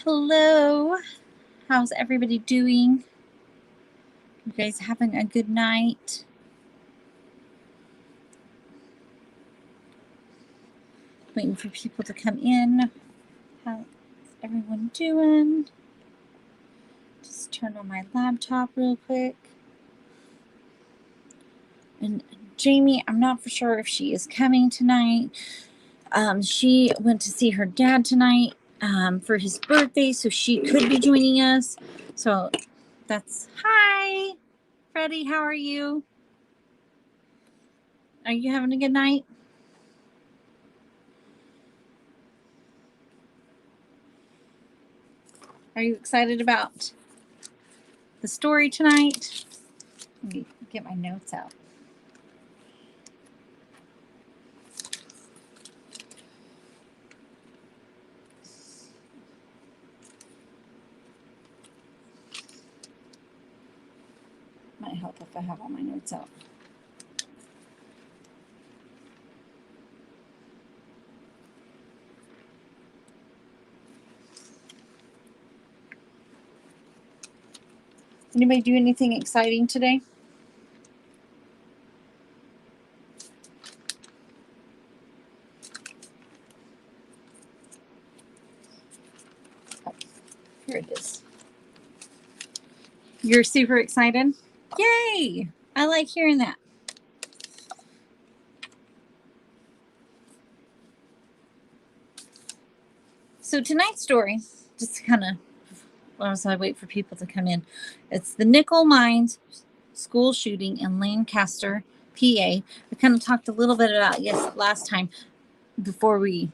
Hello. How's everybody doing? You guys having a good night? Waiting for people to come in. How's everyone doing? Just turn on my laptop real quick. And Jamie, I'm not for sure if she is coming tonight. She went to see her dad tonight for his birthday, so she could be joining us. So that's hi, Freddie. How are you? Are you having a good night? Are you excited about the story tonight? Let me get my notes out. Might help if I have all my notes out. Anybody do anything exciting today? Oh, here it is. You're super excited? Yay! I like hearing that. So tonight's story, just kind of, as I wait for people to come in, it's the Nickel Mines school shooting in Lancaster, PA. I kind of talked a little bit about last time before we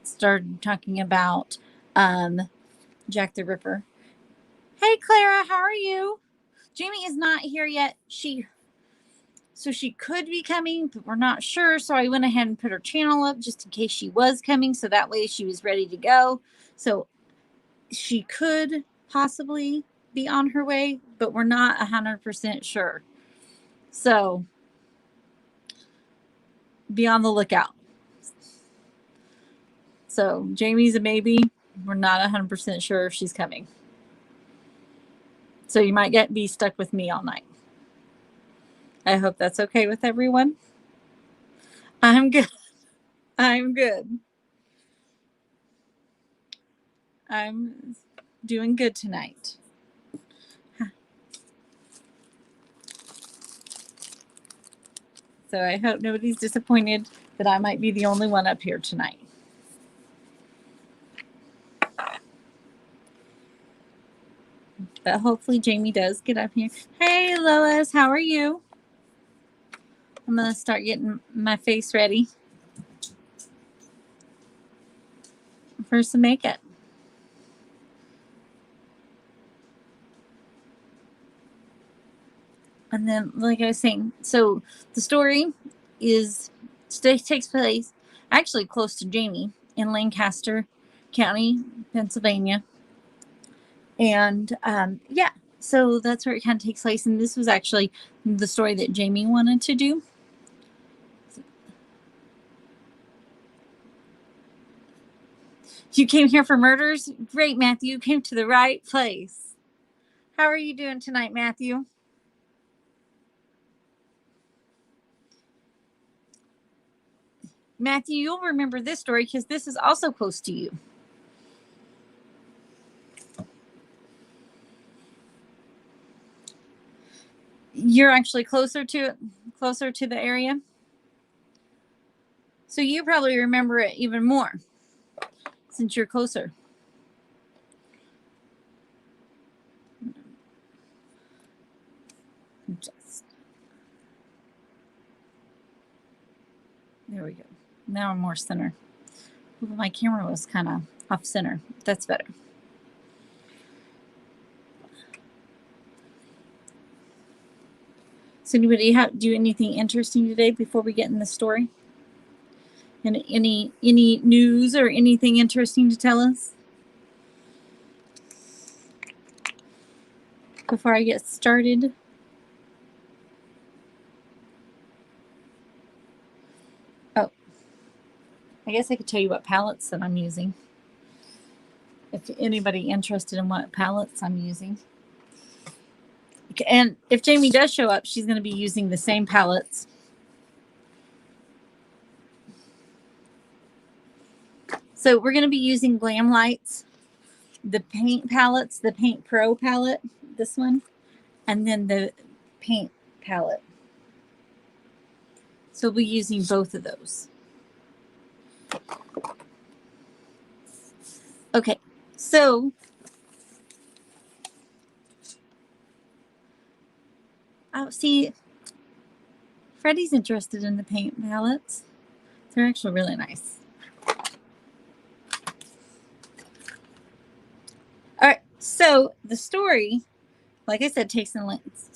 started talking about Jack the Ripper. Hey Clara, how are you? Jamie is not here yet. She could be coming, but we're not sure. So I went ahead and put her channel up just in case she was coming. So that way she was ready to go. So she could possibly be on her way, but we're not 100% sure. So be on the lookout. So Jamie's a maybe. We're not 100% sure if she's coming. So you might be stuck with me all night. I hope that's okay with everyone. I'm good. I'm good. I'm doing good tonight. So I hope nobody's disappointed that I might be the only one up here tonight. But hopefully Jamie does get up here. Hey Lois, how are you? I'm going to start getting my face ready for some makeup. And then, like I was saying, so the story takes place actually close to Jamie in Lancaster County, Pennsylvania. And yeah, so that's where it kind of takes place. And this was actually the story that Jamie wanted to do. You came here for murders? Great, Matthew. You came to the right place. How are you doing tonight, Matthew? Matthew, you'll remember this story because this is also close to you. You're actually closer to the area. So you probably remember it even more since you're closer. There we go. Now I'm more center. My camera was kind of off center. That's better. So anybody do anything interesting today before we get in the story? And any news or anything interesting to tell us before I get started? Oh, I guess I could tell you what palettes that I'm using. if anybody interested in what palettes I'm using. And if Jamie does show up, she's going to be using the same palettes. So we're going to be using Glam Lights, the paint palettes, the Paint Pro palette, this one, and then the paint palette. So we'll be using both of those. Okay, so see, Freddie's interested in the paint palettes. They're actually really nice. All right, so the story, like I said, takes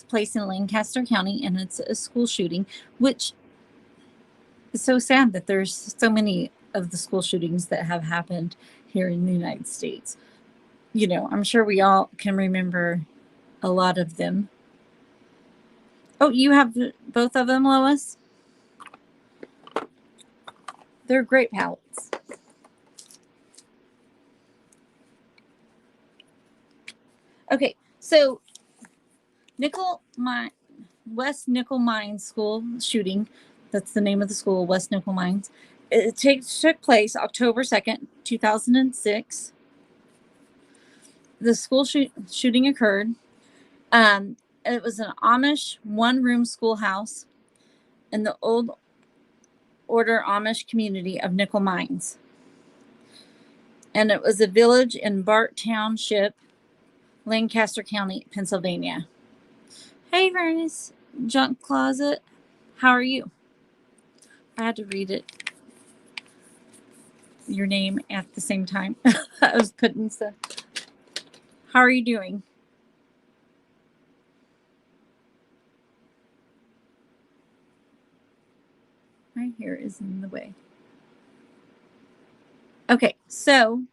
place in Lancaster County, and it's a school shooting, which is so sad that there's so many of the school shootings that have happened here in the United States. You know, I'm sure we all can remember a lot of them. Oh, you have both of them, Lois? They're great palettes. Okay, so West Nickel Mines school shooting. That's the name of the school, West Nickel Mines. It took place October 2nd, 2006. The school shooting occurred. It was an Amish one-room schoolhouse in the old order Amish community of Nickel Mines. And it was a village in Bart Township, Lancaster County, Pennsylvania. Hey, Vernus, Junk Closet. How are you? I had to read your name at the same time. I was putting stuff. How are you doing? My hair is in the way. Okay, so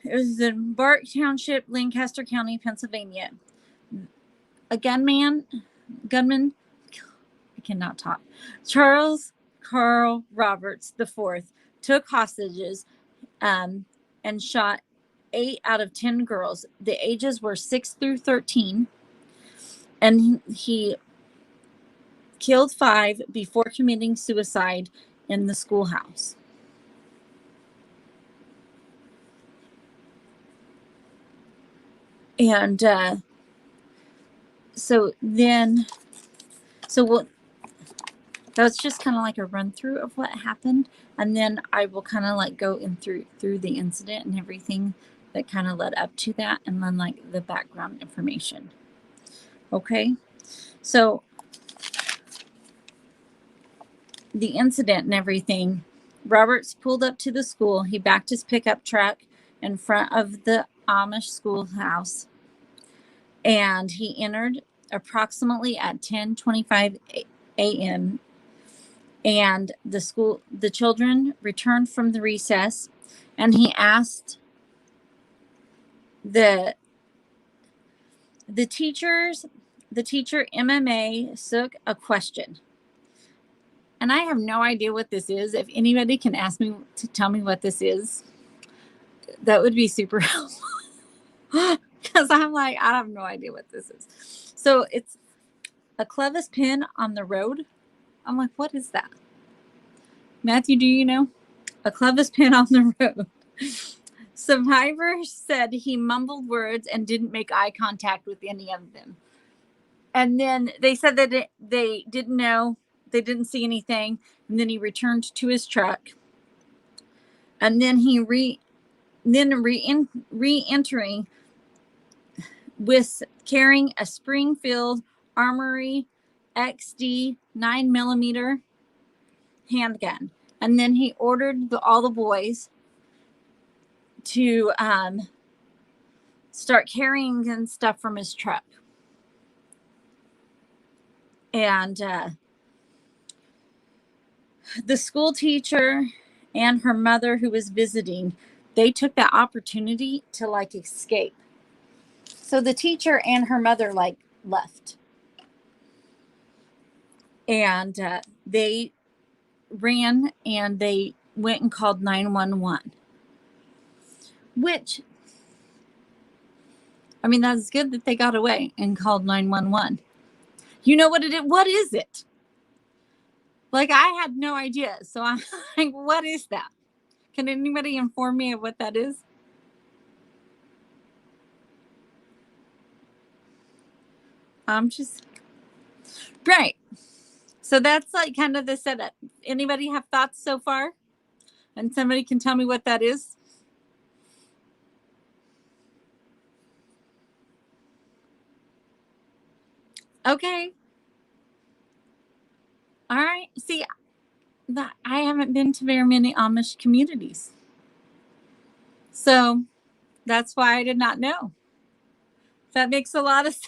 it was in Bart Township, Lancaster County, Pennsylvania. A gunman, I cannot talk, Charles Carl Roberts IV, took hostages and shot 8 out of 10 girls. The ages were 6 through 13, and he killed 5 before committing suicide in the schoolhouse. And that's just kind of like a run through of what happened, and then I will kind of like go in through the incident and everything that kind of led up to that, and then like the background information. Okay, so the incident and everything. Roberts pulled up to the school. He backed his pickup truck in front of the Amish schoolhouse, and he entered approximately at 10:25 a.m. And the children returned from the recess, and he asked the teacher MMA Sook a question. And I have no idea what this is. If anybody can ask me to tell me what this is, that would be super helpful. Because I'm like, I have no idea what this is. So it's a clevis pin on the road. I'm like, what is that? Matthew, do you know? A clevis pin on the road. Survivors said he mumbled words and didn't make eye contact with any of them. And then they said that they didn't know. They didn't see anything. And then he returned to his truck. And then he re-entering with carrying a Springfield Armory XD 9mm handgun. And then he ordered all the boys to start carrying stuff from his truck. And the school teacher and her mother who was visiting, they took that opportunity to like escape. So the teacher and her mother like left. And they ran and they went and called 911. which, I mean, that's good that they got away and called 911. You know what it is? What is it? Like, I had no idea. So I'm like, what is that? Can anybody inform me of what that is? I'm just, right. So that's like kind of the setup. Anybody have thoughts so far? And somebody can tell me what that is? Okay. All right. See, I haven't been to very many Amish communities. So that's why I did not know. That makes a lot of sense.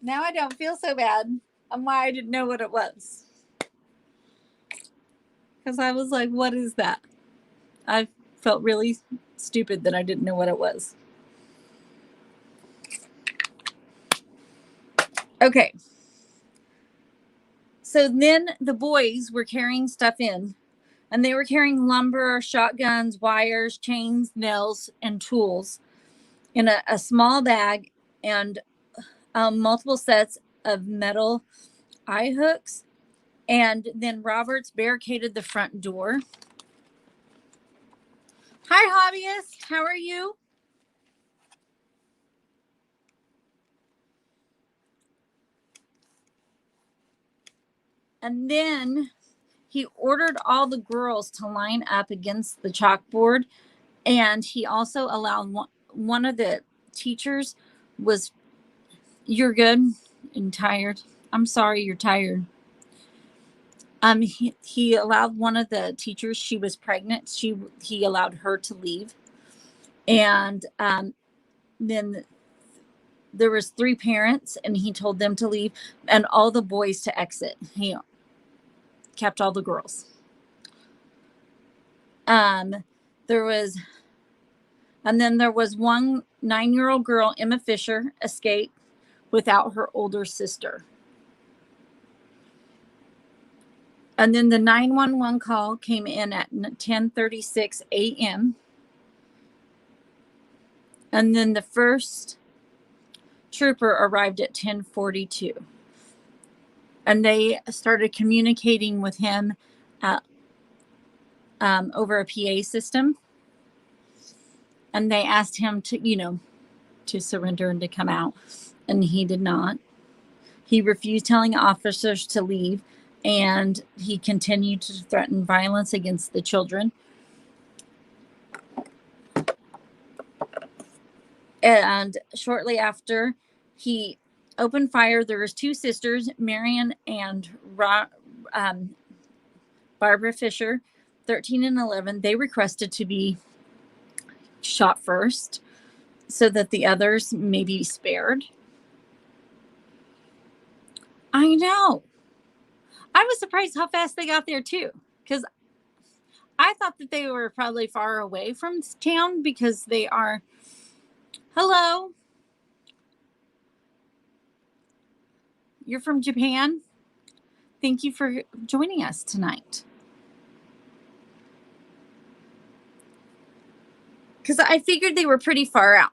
Now I don't feel so bad on why I didn't know what it was. Because I was like, what is that? I felt really stupid that I didn't know what it was. Okay. So then the boys were carrying stuff in, and they were carrying lumber, shotguns, wires, chains, nails, and tools in a small bag, and multiple sets of metal eye hooks. And then Roberts barricaded the front door. Hi, hobbyist. How are you? And then he ordered all the girls to line up against the chalkboard. And he also allowed one of the teachers was, you're good and tired. I'm sorry you're tired. He allowed one of the teachers, she was pregnant. He allowed her to leave. And then there was 3 parents, and he told them to leave and all the boys to exit. He kept all the girls. There was, and then there was one 9-year-old girl, Emma Fisher, escaped without her older sister. And then the 911 call came in at 10:36 a.m. And then the first trooper arrived at 10:42. And they started communicating with him over a PA system. And they asked him to surrender and to come out. And he did not. He refused telling officers to leave, and he continued to threaten violence against the children. And shortly after he opened fire, there was 2 sisters, Marion and Barbara Fisher, 13 and 11. They requested to be shot first so that the others may be spared. I know. I was surprised how fast they got there too, because I thought that they were probably far away from town because they are. Hello. You're from Japan? Thank you for joining us tonight. Because I figured they were pretty far out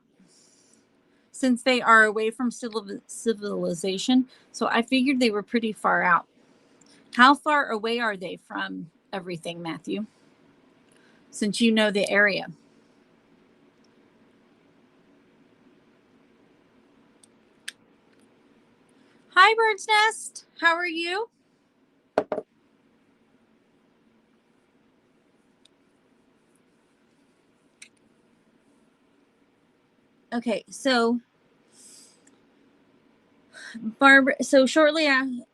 since they are away from civilization. So I figured they were pretty far out. How far away are they from everything, Matthew? Since you know the area. Hi, Bird's Nest. How are you? Okay, so Barbara, so shortly after,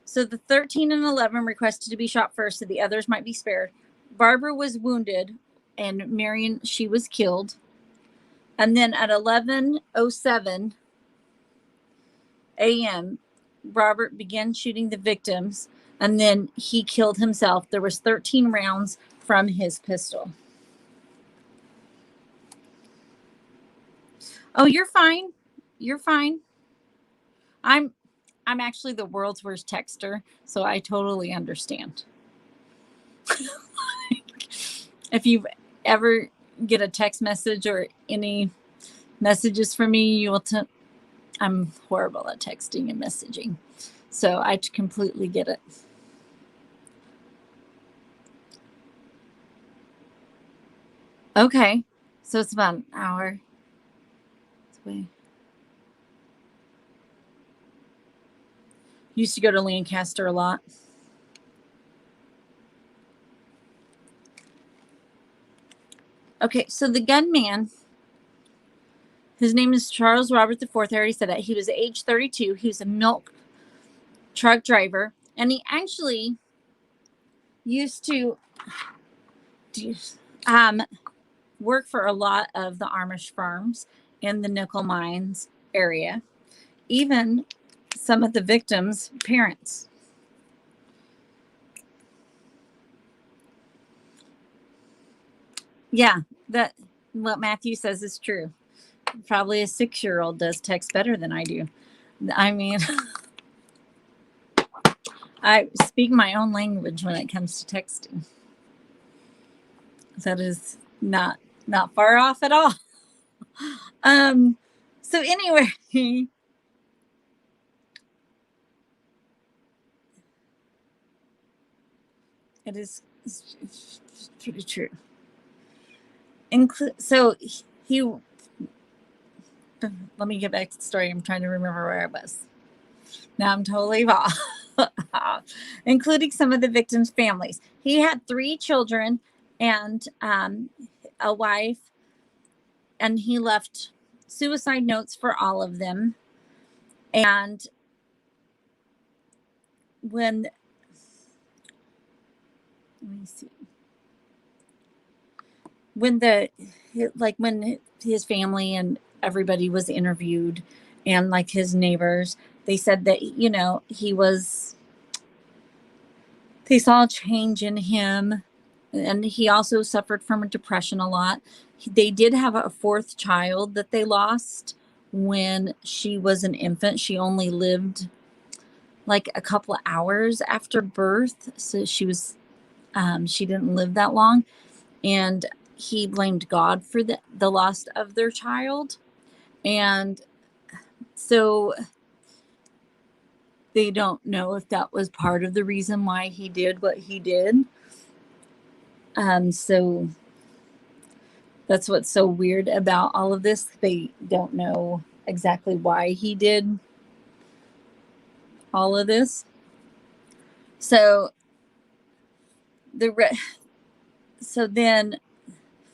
so the 13 and 11 requested to be shot first so the others might be spared. Barbara was wounded, and Marion, she was killed. And then at 11:07 a.m., Robert began shooting the victims, and then he killed himself. There was 13 rounds from his pistol. Oh, you're fine. You're fine. I'm actually the world's worst texter, so I totally understand. If you ever get a text message or any messages from me, you will I'm horrible at texting and messaging, so I completely get it. Okay, so it's about an hour away. Used to go to Lancaster a lot. Okay, so the gunman, his name is Charles Robert IV. I already said that. He was age 32. He was a milk truck driver, and he actually used to work for a lot of the Amish farms in the nickel mines area, even some of the victims' parents. Yeah, that what Matthew says is true. Probably a 6-year-old does text better than I do. I mean, I speak my own language when it comes to texting. That is not far off at all. So anyway, it is pretty true. So he let me get back to the story. I'm trying to remember where I was. Now I'm totally off. Including some of the victims' families. He had 3 children and a wife, and he left suicide notes for all of them. And when, let me see, when his family and everybody was interviewed, and like his neighbors, they said that, they saw a change in him, and he also suffered from a depression a lot. They did have a 4th child that they lost when she was an infant. She only lived like a couple of hours after birth, so she didn't live that long, and he blamed God for the loss of their child. And so they don't know if that was part of the reason why he did what he did. So that's what's so weird about all of this. They don't know exactly why he did all of this. So then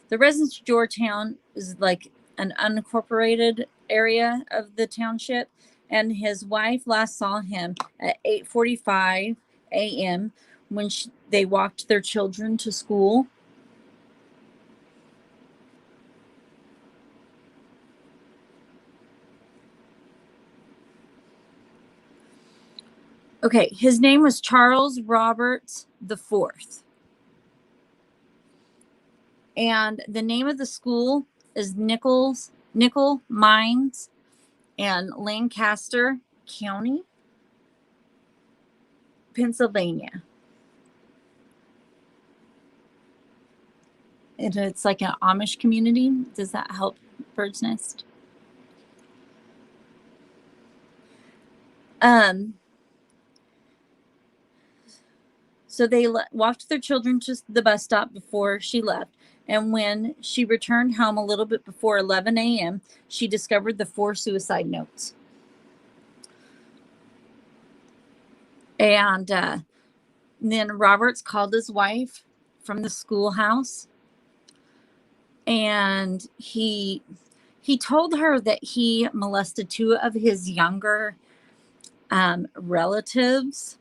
the residents of Georgetown is like an unincorporated area of the township, and his wife last saw him at 8:45 a.m. when they walked their children to school. Okay, his name was Charles Robert IV. And the name of the school is Nickel Mines in Lancaster County, Pennsylvania. And it's like an Amish community. Does that help, Bird's Nest? So they walked their children to the bus stop before she left. And when she returned home a little bit before 11 a.m., she discovered the 4 suicide notes. And then Roberts called his wife from the schoolhouse, and he told her that he molested 2 of his younger relatives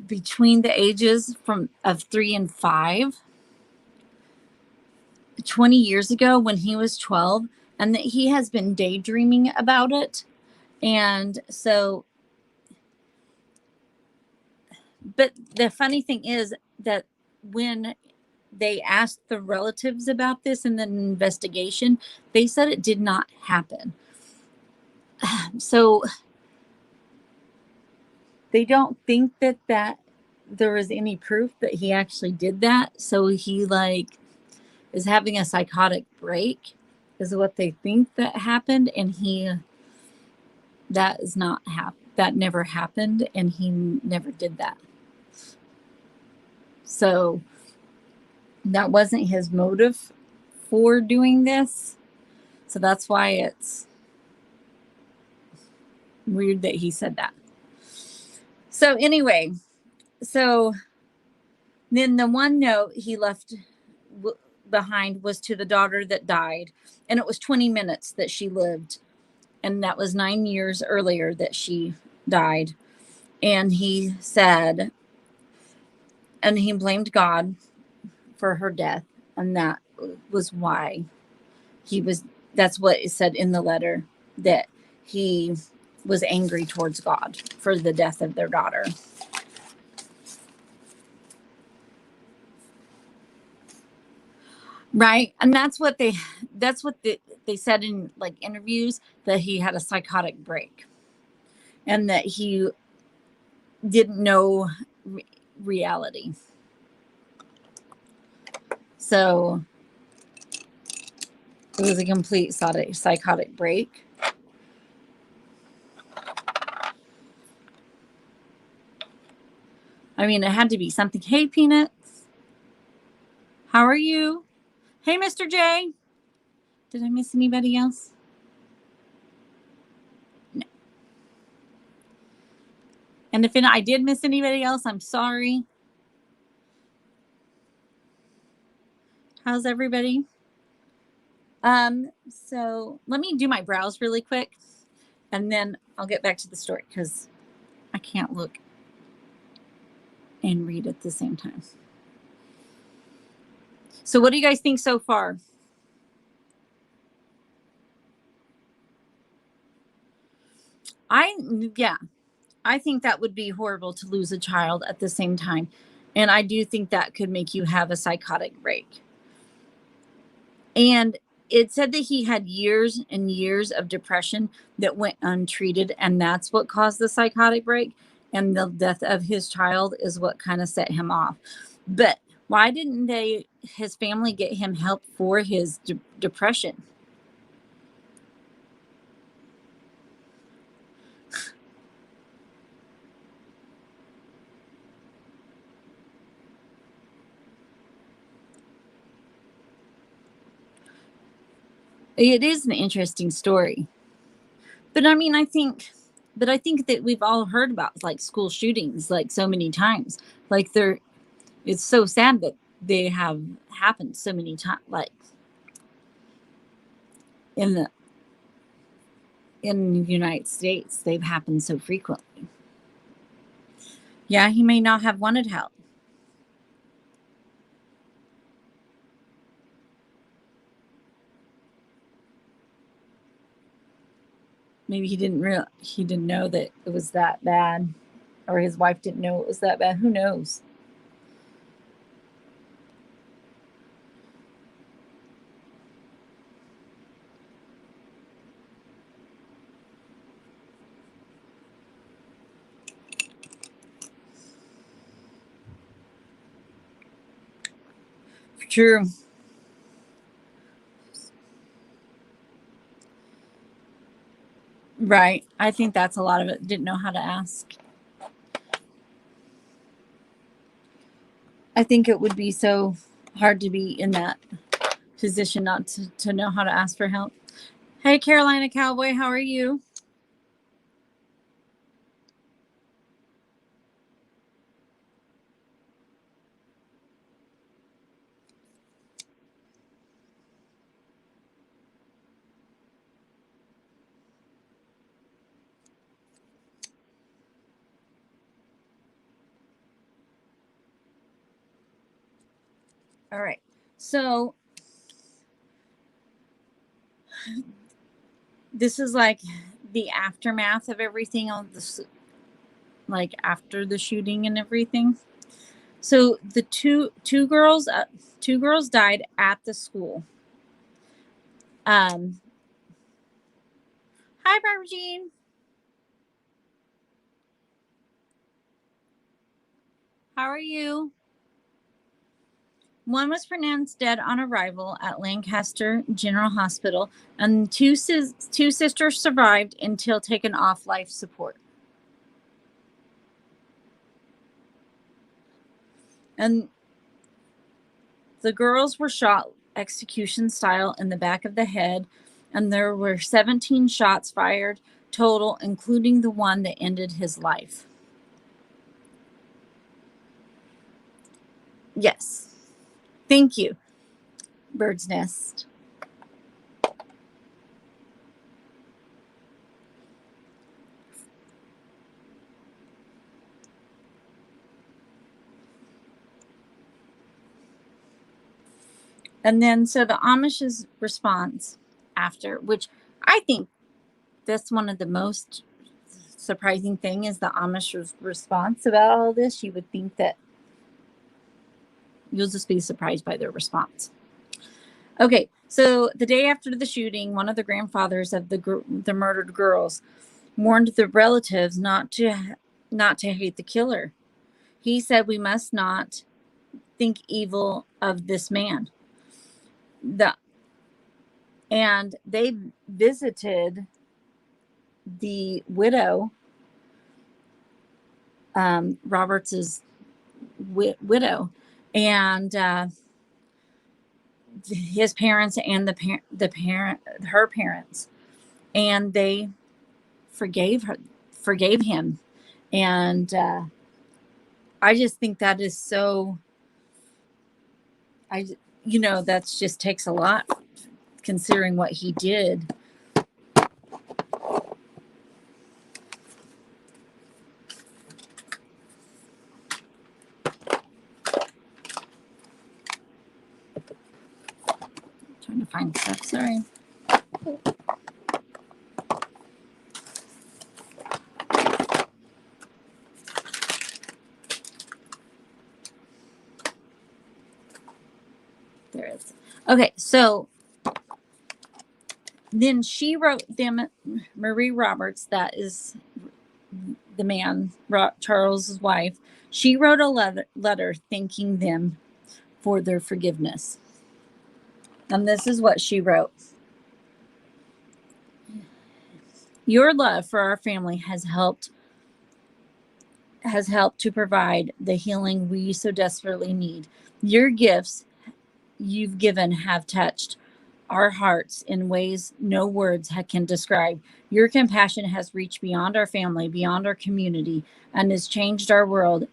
between the ages of 3 and 5 20 years ago when he was 12, and that he has been daydreaming about it. And so, but the funny thing is that when they asked the relatives about this in the investigation, they said it did not happen. So they don't think that there was any proof that he actually did that. So he like is having a psychotic break is what they think that happened. And that is not that never happened. And he never did that. So that wasn't his motive for doing this. So that's why it's weird that he said that. So anyway, so then the one note he left behind was to the daughter that died, and it was 20 minutes that she lived, and that was 9 years earlier that she died. And he said, and he blamed God for her death, and that was why that's what it said in the letter, that he was angry towards God for the death of their daughter. Right. And that's what they said in like interviews, that he had a psychotic break and that he didn't know reality. So it was a complete psychotic break. I mean, it had to be something. Hey, Peanuts. How are you? Hey, Mr. J. Did I miss anybody else? No. And if I did miss anybody else, I'm sorry. How's everybody? So let me do my brows really quick, and then I'll get back to the story because I can't look and read at the same time. So what do you guys think so far? I think that would be horrible to lose a child at the same time. And I do think that could make you have a psychotic break. And it said that he had years and years of depression that went untreated, and that's what caused the psychotic break. And the death of his child is what kind of set him off. But why didn't his family get him help for his depression? It is an interesting story. But I mean, I think that we've all heard about like school shootings like so many times. Like it's so sad that they have happened so many times, like in the United States, they've happened so frequently. Yeah, he may not have wanted help. Maybe he didn't know that it was that bad, or his wife didn't know it was that bad. Who knows? True. Right. I think that's a lot of it. Didn't know how to ask. I think it would be so hard to be in that position not to know how to ask for help. Hey, Carolina Cowboy, how are you? All right. So this is like the aftermath of everything on this, like after the shooting and everything. So the two girls died at the school. Hi, Barbara Jean. How are you? One was pronounced dead on arrival at Lancaster General Hospital, and two sisters survived until taken off life support. And the girls were shot execution style in the back of the head, and there were 17 shots fired total, including the one that ended his life. Yes. Thank you, Bird's Nest. And then, so the Amish's response after, which I think that's one of the most surprising thing is the Amish response about all this. You would think that you'll just be surprised by their response. Okay, so the day after the shooting, one of the grandfathers of the murdered girls warned the relatives not to hate the killer. He said, "We must not think evil of this man." And they visited the widow, Roberts's widow, and his parents and her parents, and they forgave him. And I just think that is so, that just takes a lot considering what he did. Trying to find stuff, sorry. There it is. Okay, so then she wrote them, Marie Roberts, that is the man, Charles's wife. She wrote a letter thanking them for their forgiveness. And this is what she wrote. Your love for our family has helped to provide the healing we so desperately need. Your gifts you've given have touched our hearts in ways no words can describe. Your compassion has reached beyond our family, beyond our community, and has changed our world.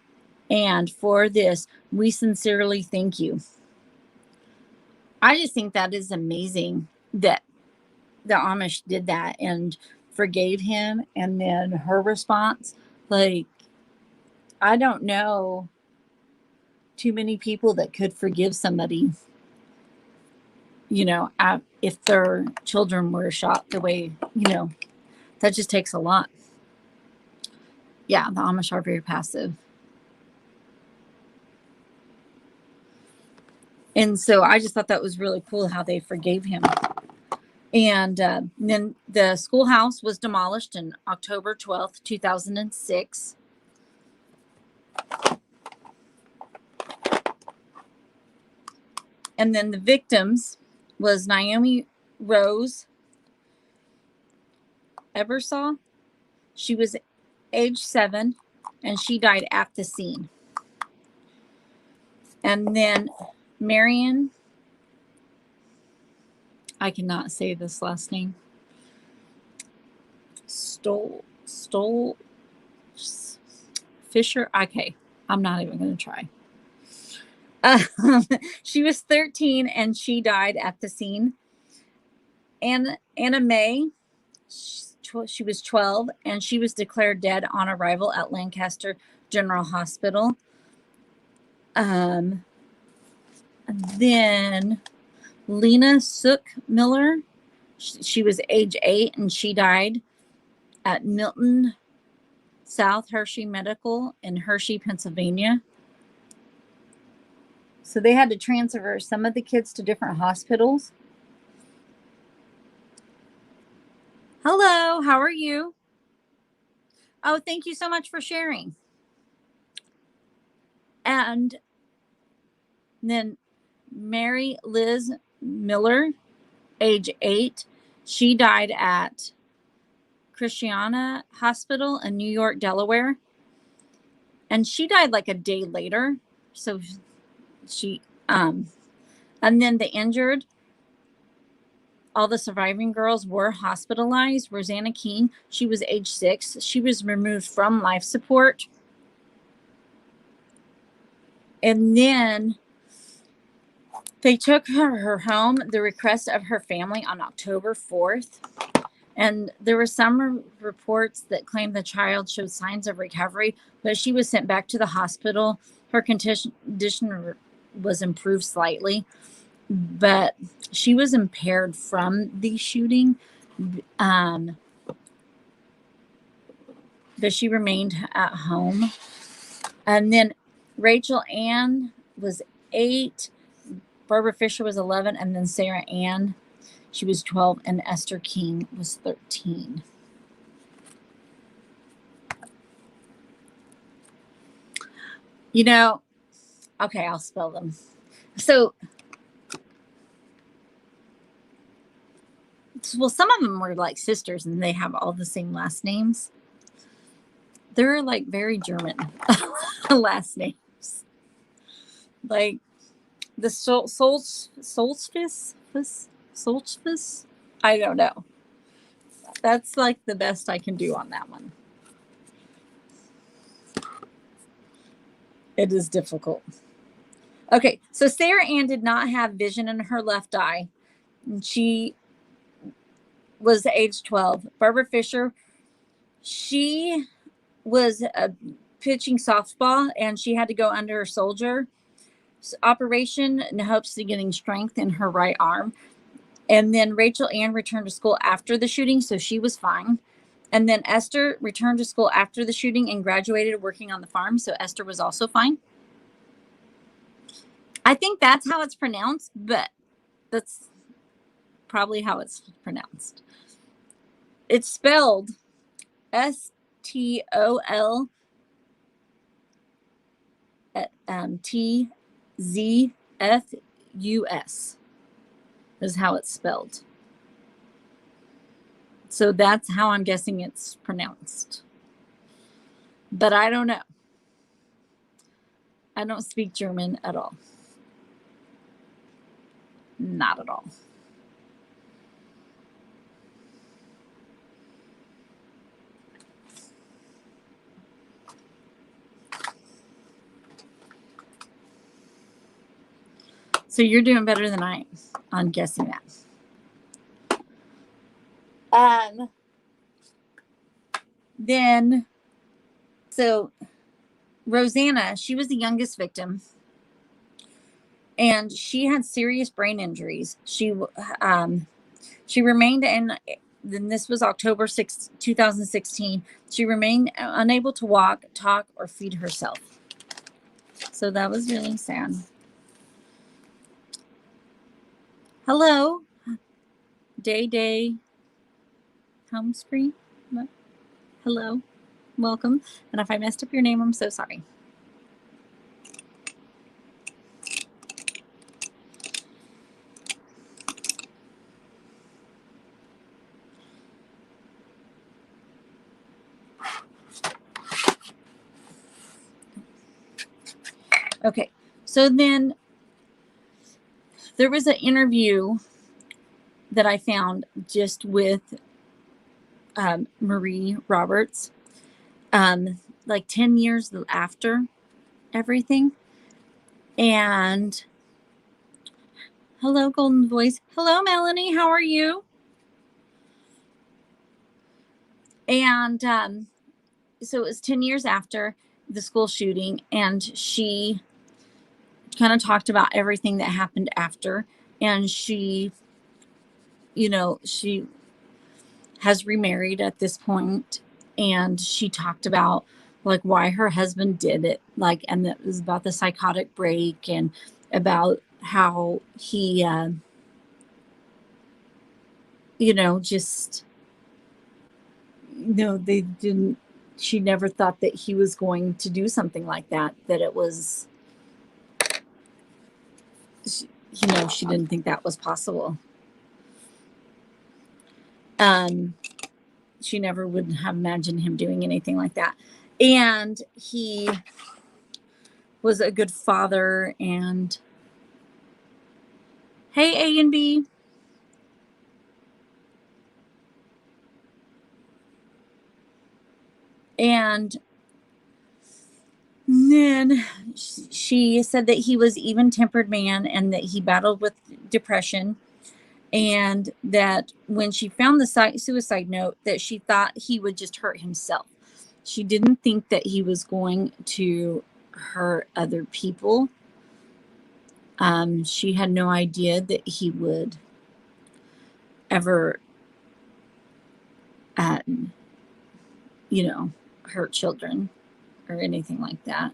And for this, we sincerely thank you. I just think that is amazing that the Amish did that and forgave him. And then her response, like, I don't know too many people that could forgive somebody, if their children were shot the way, that just takes a lot. Yeah, the Amish are very passive. And so I just thought that was really cool how they forgave him. And then the schoolhouse was demolished on October 12th, 2006. And then the victims was Naomi Rose Ebersaw. She was age 7, and she died at the scene. And then Marion, I cannot say this last name, Stole Fisher. Okay, I'm not even going to try. She was 13 and she died at the scene. And Anna May, she was 12 and she was declared dead on arrival at Lancaster General Hospital. And then Lena Sook Miller, she was age 8 and she died at Milton South Hershey Medical in Hershey, Pennsylvania. So they had to transfer some of the kids to different hospitals. Hello, how are you? Oh, thank you so much for sharing. And then Mary Liz Miller, age 8, she died at Christiana Hospital in New York, Delaware. And she died like a day later. So she, and then the injured, all the surviving girls were hospitalized. Rosanna King, she was age 6. She was removed from life support. And then they took her home, the request of her family, on October 4th. And there were some reports that claimed the child showed signs of recovery, but she was sent back to the hospital. Her condition was improved slightly, but she was impaired from the shooting. But she remained at home. And then Rachel Ann was 8. Barbara Fisher was 11. And then Sarah Ann, she was 12. And Esther King was 13. You know, okay, I'll spell them. So, well, some of them were like sisters and they have all the same last names. They're like very German last names. Like the Solstice? I don't know. That's like the best I can do on that one. It is difficult. Okay, so Sarah Ann did not have vision in her left eye. And she was age 12. Barbara Fisher, she was pitching softball and she had to go under a soldier operation in hopes of getting strength in her right arm. And then Rachel Ann returned to school after the shooting, so she was fine. And then Esther returned to school after the shooting and graduated working on the farm, so Esther was also fine. I think that's how it's pronounced, but that's probably how it's pronounced. It's spelled STOL TZFUS is how it's spelled. So that's how I'm guessing it's pronounced. But I don't know. I don't speak German at all. Not at all. So you're doing better than I am on guessing that. Then, so Rosanna, she was the youngest victim, and she had serious brain injuries. She remained in. Then this was October 6, 2016. She remained unable to walk, talk, or feed herself. So that was really sad. Hello, Day Homespree. Hello, welcome. And if I messed up your name, I'm so sorry. Okay, so then there was an interview that I found just with Marie Roberts, like 10 years after everything. And hello, Golden Voice. Hello, Melanie. How are you? And so it was 10 years after the school shooting, and she kind of talked about everything that happened after. And she, she has remarried at this point, and she talked about like why her husband did it, like, and it was about the psychotic break and about how he they didn't, she never thought that he was going to do something like that, that it was she didn't think that was possible. She never would have imagined him doing anything like that. And he was a good father. And hey, A and B. And then she said that he was even-tempered man and that he battled with depression, and that when she found the suicide note, that she thought he would just hurt himself. She didn't think that he was going to hurt other people. She had no idea that he would ever, hurt children or anything like that.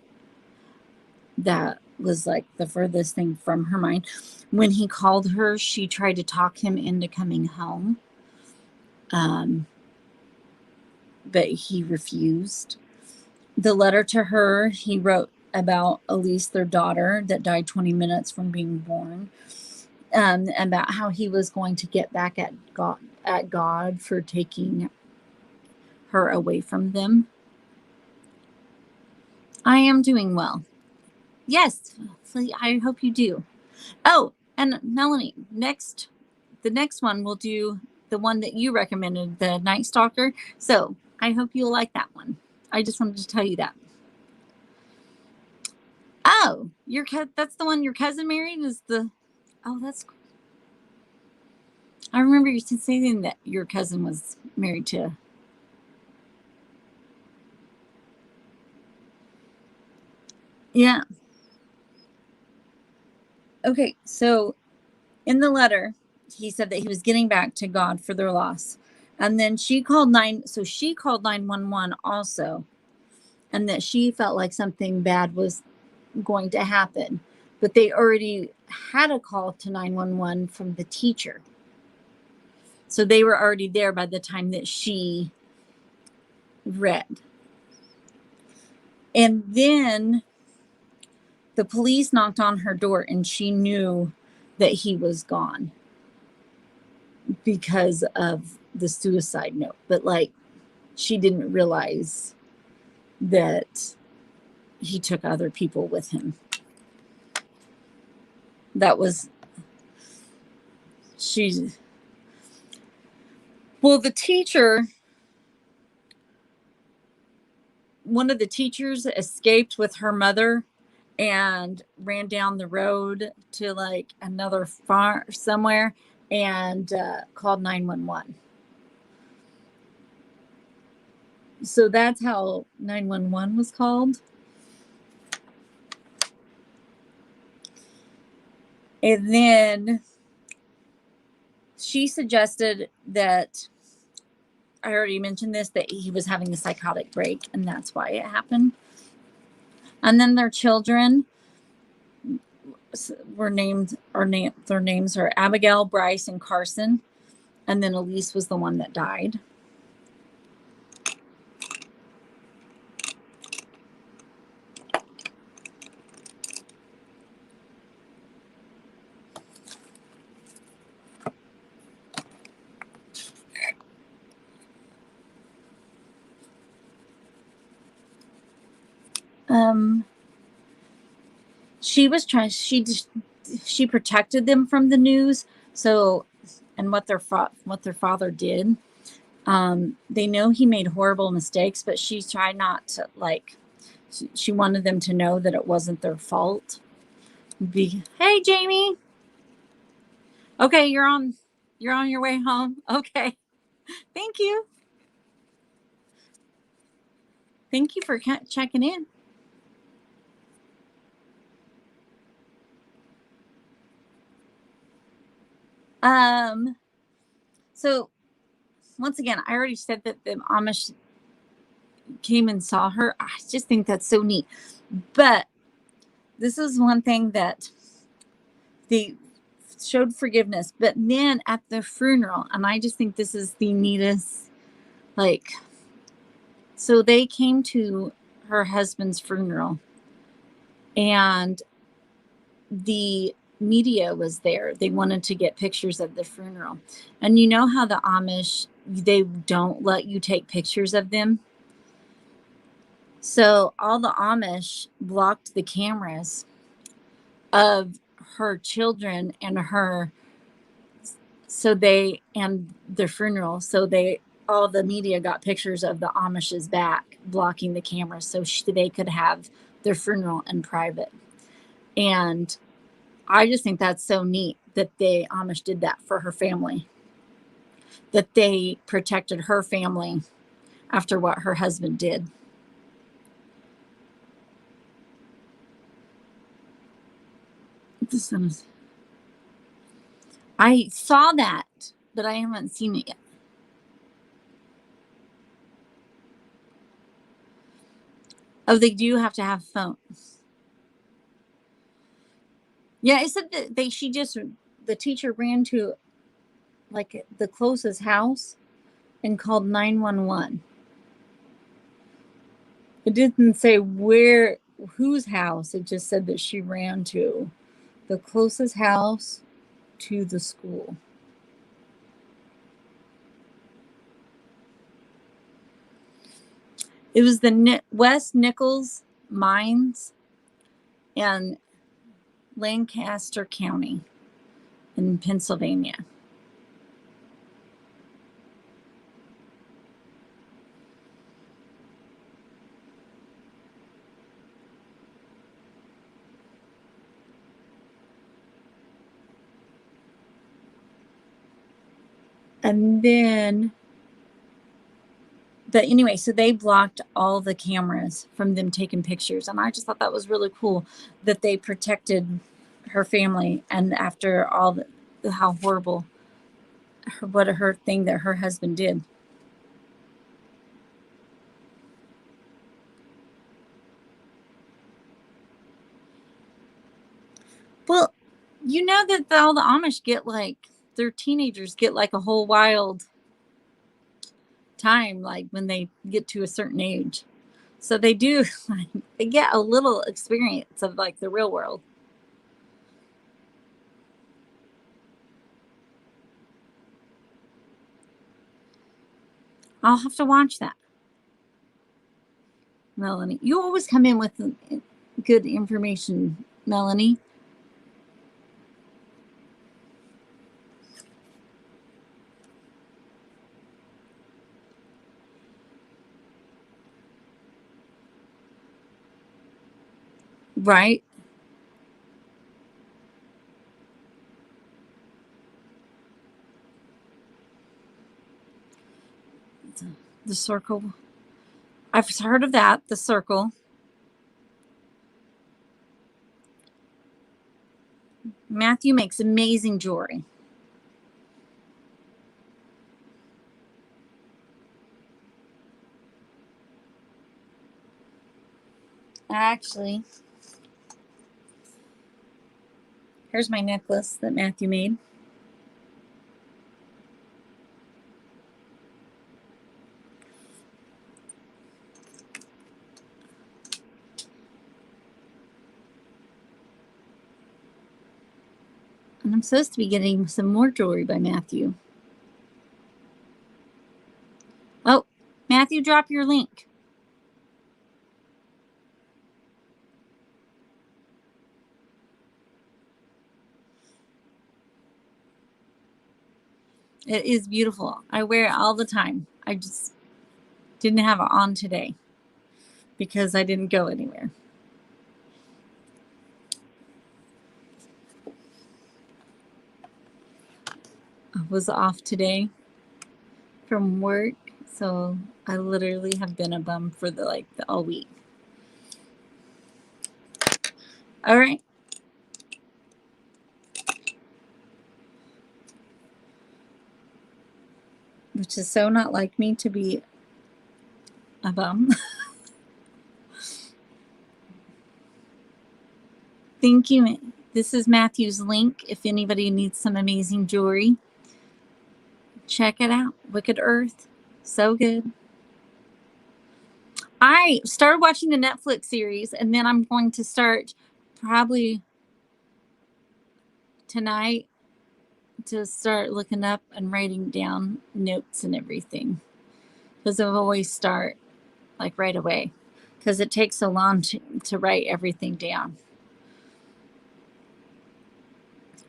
That was like the furthest thing from her mind. When he called her, she tried to talk him into coming home. But he refused. The letter to her, he wrote about Elise, their daughter, that died 20 minutes from being born. About how he was going to get back at God for taking her away from them. I am doing well. Yes, I hope you do. Oh, and Melanie, the next one we'll do the one that you recommended, the Night Stalker. So I hope you'll like that one. I just wanted to tell you that. Oh, that's the one your cousin married is the. Oh, that's cool. I remember you saying that your cousin was married to. Yeah. Okay, so in the letter, he said that he was getting back to God for their loss. And then she called 911 also, and that she felt like something bad was going to happen. But they already had a call to 911 from the teacher. So they were already there by the time that she read. And then the police knocked on her door and she knew that he was gone because of the suicide note. But like, she didn't realize that he took other people with him. That was, the teacher, one of the teachers escaped with her mother and ran down the road to like another farm somewhere and called 911. So that's how 911 was called. And then she suggested that, I already mentioned this, that he was having a psychotic break and that's why it happened. And then their children were named, their names are Abigail, Bryce, and Carson. And then Elise was the one that died. She protected them from the news. So, and what their father did. They know he made horrible mistakes, but she tried not to she wanted them to know that it wasn't their fault. Hey, Jamie. Okay, you're on your way home. Okay. Thank you. Thank you for checking in. So once again, I already said that the Amish came and saw her. I just think that's so neat. But this is one thing that they showed forgiveness. But then at the funeral, and I just think this is the neatest, so they came to her husband's funeral, and the media was there. They wanted to get pictures of the funeral. And you know how the Amish, they don't let you take pictures of them? So all the Amish blocked the cameras of her children and her, so they, and their funeral. So they, all the media got pictures of the Amish's back blocking the camera so they could have their funeral in private. And I just think that's so neat that the Amish did that for her family, that they protected her family after what her husband did. I saw that, but I haven't seen it yet. Oh, they do have to have phones. Yeah, it said that the teacher ran to like the closest house and called 911. It didn't say whose house. It just said that she ran to the closest house to the school. It was the West Nichols Mines in Lancaster County in Pennsylvania. And then, but anyway, so they blocked all the cameras from them taking pictures. And I just thought that was really cool that they protected her family. And after all how horrible, what her thing that her husband did. Well, you know that all the Amish get like, their teenagers get like a whole wild time, like when they get to a certain age. So they do, they get a little experience of like the real world. I'll have to watch that. Melanie, you always come in with good information, Melanie. Right? The circle. I've heard of that, the circle. Matthew makes amazing jewelry. Actually, here's my necklace that Matthew made. And I'm supposed to be getting some more jewelry by Matthew. Oh, Matthew, drop your link. It is beautiful. I wear it all the time. I just didn't have it on today because I didn't go anywhere. I was off today from work, so I literally have been a bum for the all week. All right. Which is so not like me to be a bum. Thank you. This is Matthew's link. If anybody needs some amazing jewelry, check it out. Wicked Earth. So good. I started watching the Netflix series, and then I'm going to start probably tonight to start looking up and writing down notes and everything, because I'll always start like right away, because it takes so long to write everything down.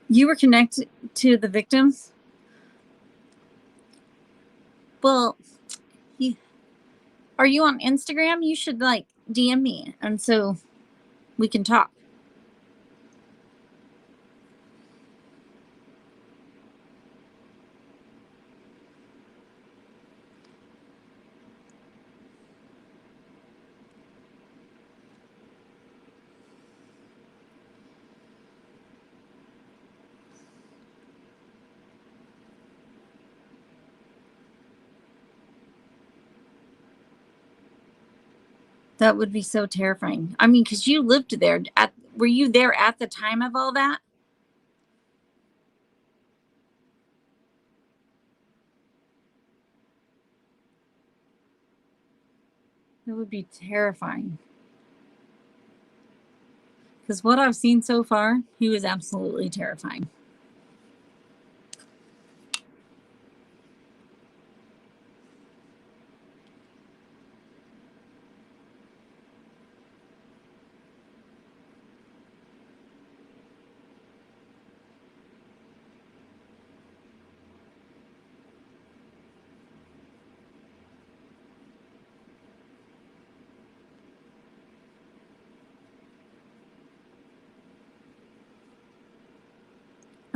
You were connected to the victims? Well, are you on Instagram? You should like DM me, and so we can talk. That would be so terrifying. I mean, because you lived there. Were you there at the time of all that? It would be terrifying. Because what I've seen so far, he was absolutely terrifying.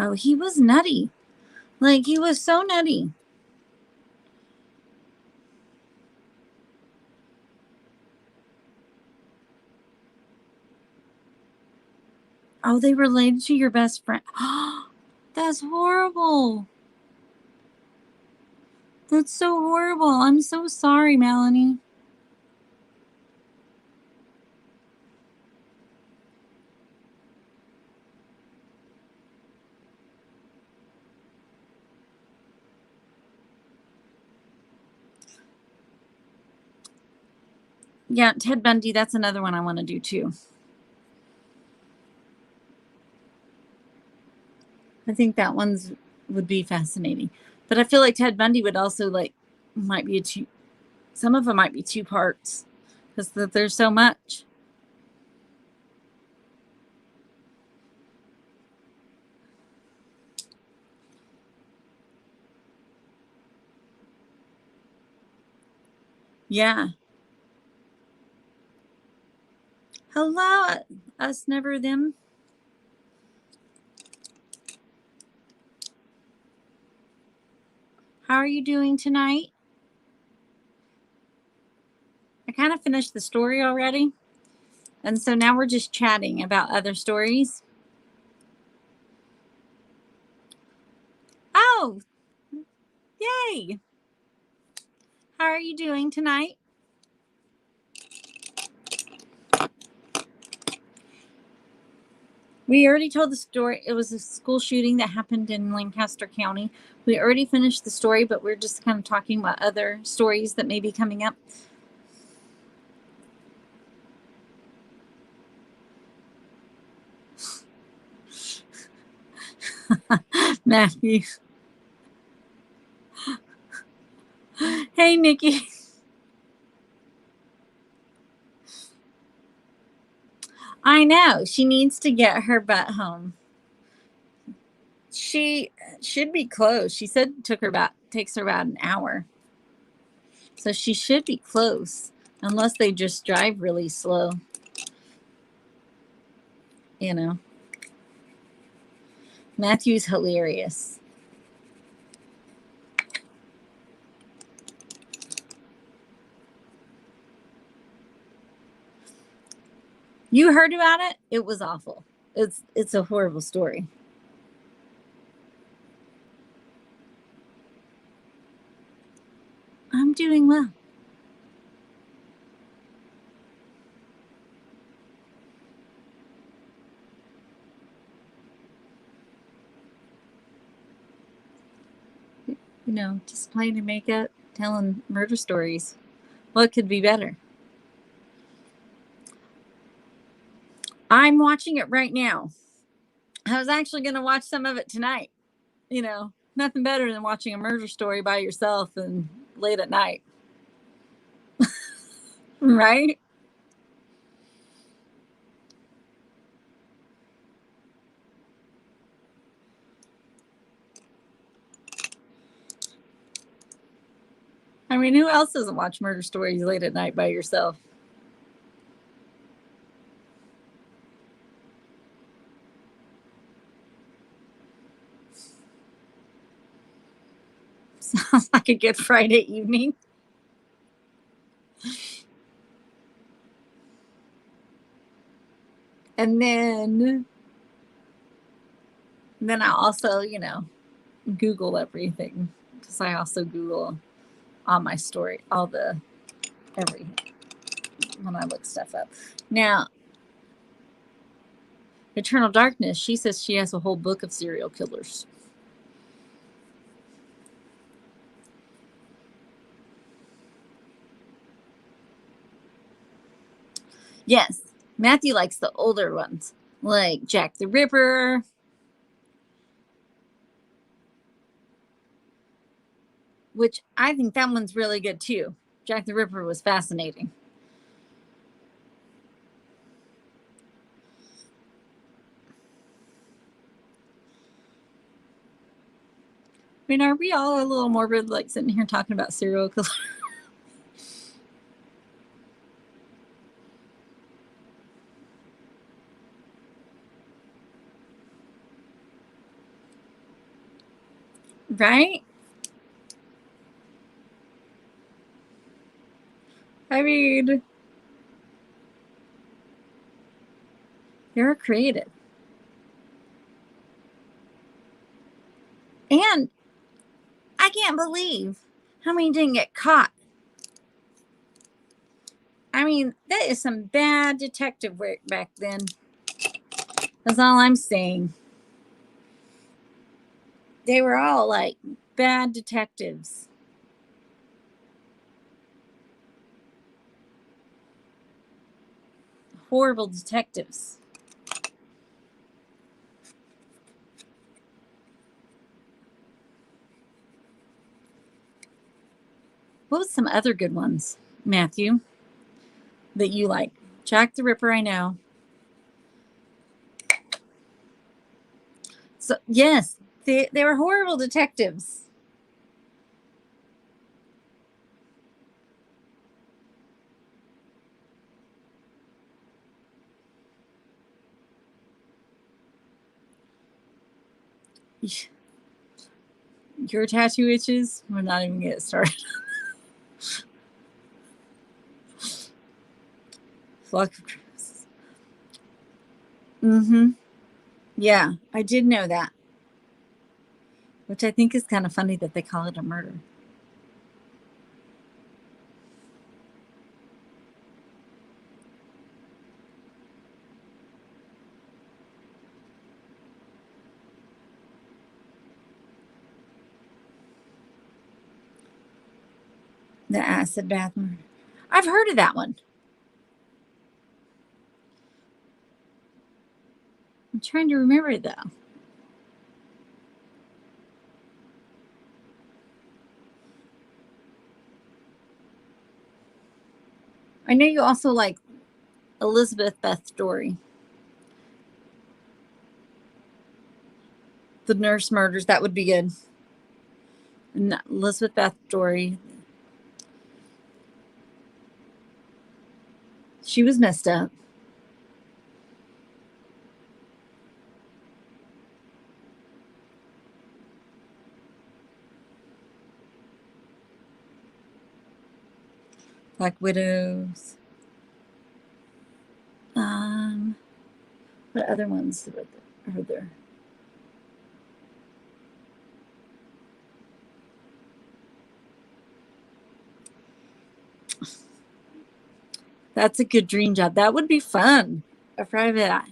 Oh, he was nutty. Like, he was so nutty. Oh, they related to your best friend. That's horrible. That's so horrible. I'm so sorry, Melanie. Yeah, Ted Bundy, that's another one I want to do too. I think that one's would be fascinating. But I feel like Ted Bundy would also might be some of them might be 2 parts, because there's so much. Yeah. Hello, us never them. How are you doing tonight? I kind of finished the story already. And so now we're just chatting about other stories. Oh, yay. How are you doing tonight? We already told the story. It was a school shooting that happened in Lancaster County. We already finished the story, but we're just kind of talking about other stories that may be coming up. Matthew. Hey, Nikki. I know. She needs to get her butt home. She should be close. She said it takes her about an hour. So she should be close, unless they just drive really slow. You know. Matthew's hilarious. You heard about it? It was awful. It's a horrible story. I'm doing well. You know, just playing your makeup, telling murder stories. What could be better? I'm watching it right now. I was actually going to watch some of it tonight. You know, nothing better than watching a murder story by yourself and late at night. Right? I mean, who else doesn't watch murder stories late at night by yourself? Sounds like a good Friday evening. And then I also, you know, Google everything, because I also Google all my story, all the everything when I look stuff up. Now, Eternal Darkness, she says she has a whole book of serial killers. Yes, Matthew likes the older ones, like Jack the Ripper. Which I think that one's really good too. Jack the Ripper was fascinating. I mean, are we all a little morbid, like sitting here talking about serial killers? Right? I mean, they're creative. And I can't believe how many didn't get caught. I mean, that is some bad detective work back then. That's all I'm saying. They were all like bad detectives. Horrible detectives. What was some other good ones, Matthew, that you like? Jack the Ripper, I know. So, yes, they were horrible detectives. Your tattoo itches? We're not even get started. Flock of crows. Mm-hmm. Yeah, I did know that. Which I think is kind of funny that they call it a murder. The acid bath murder. I've heard of that one. I'm trying to remember it though. I know you also like Elizabeth Bathory. The nurse murders, that would be good. And Elizabeth Bathory. She was messed up. Black Widows. What other ones are there? That's a good dream job. That would be fun. A private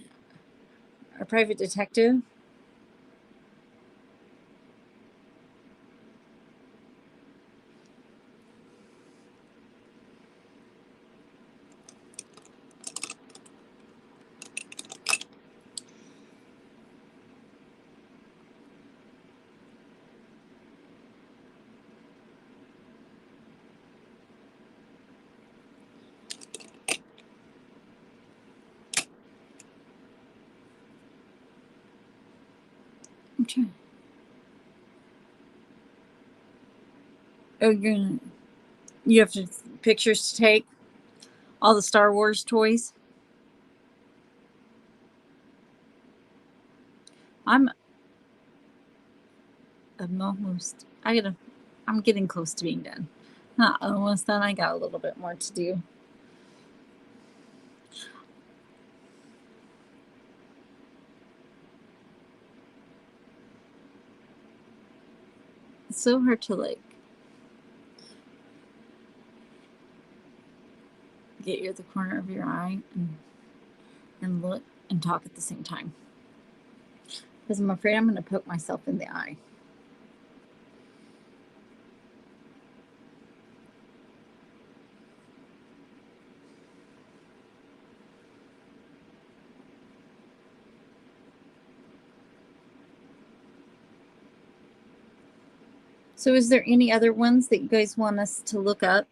detective. trying. Oh, you have pictures to take? All the Star Wars toys? I'm I'm getting close to being done. Not almost done. I got a little bit more to do. It's so hard to get you at the corner of your eye and look and talk at the same time. Because I'm afraid I'm going to poke myself in the eye. So is there any other ones that you guys want us to look up?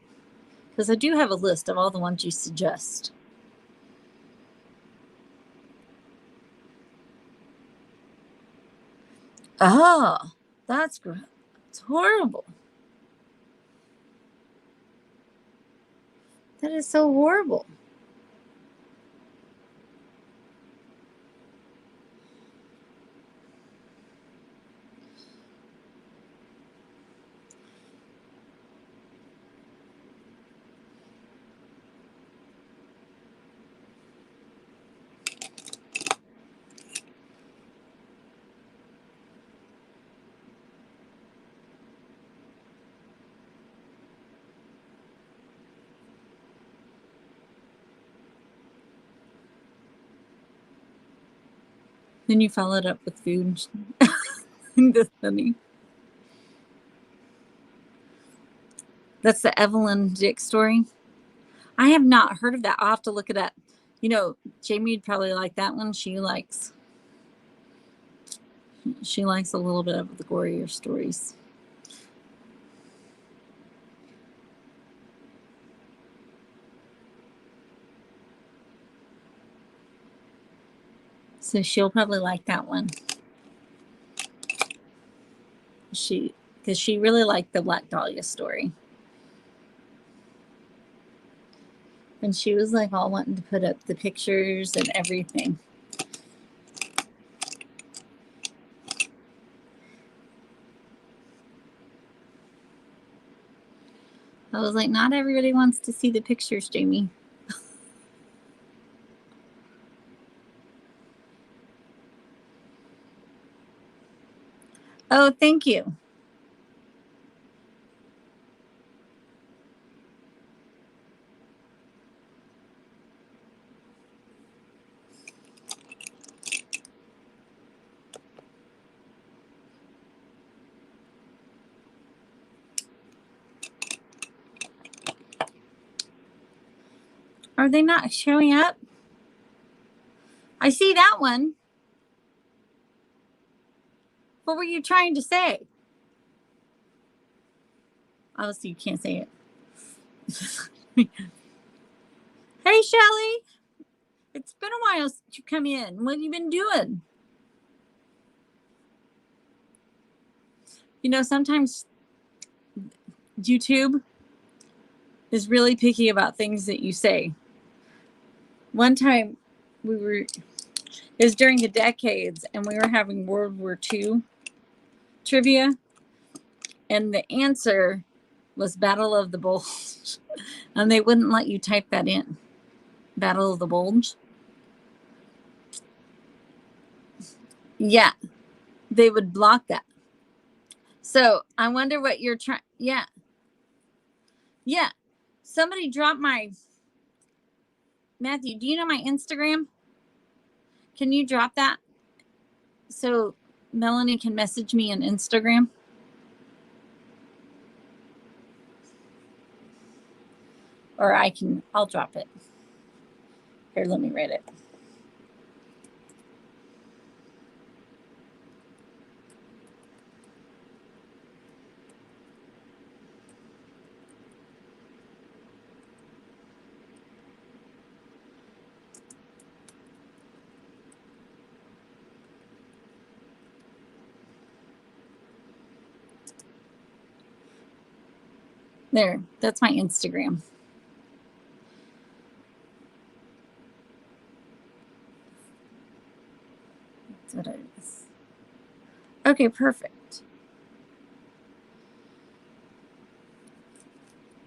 Because I do have a list of all the ones you suggest. Oh, that's great. It's horrible. That is so horrible. Then you follow it up with food. That's funny. That's the Evelyn Dick story. I have not heard of that. I'll have to look it up. You know, Jamie would probably like that one. She likes a little bit of the gorier stories. So she'll probably like that one. Because she really liked the Black Dahlia story. And she was like all wanting to put up the pictures and everything. I was like, not everybody wants to see the pictures, Jamie. Oh, thank you. Are they not showing up? I see that one. What were you trying to say? Obviously, you can't say it. Hey, Shelly. It's been a while since you come in. What have you been doing? You know, sometimes YouTube is really picky about things that you say. One time it was during the decades, and we were having World War II trivia, and the answer was Battle of the Bulge, and they wouldn't let you type that in. Battle of the Bulge. Yeah, they would block that. So I wonder what you're trying. Yeah. Somebody dropped my Matthew. Do you know my Instagram? Can you drop that so Melanie can message me on Instagram? Or I'll drop it. Here, let me read it. There, that's my Instagram. That's what it is. Okay, perfect.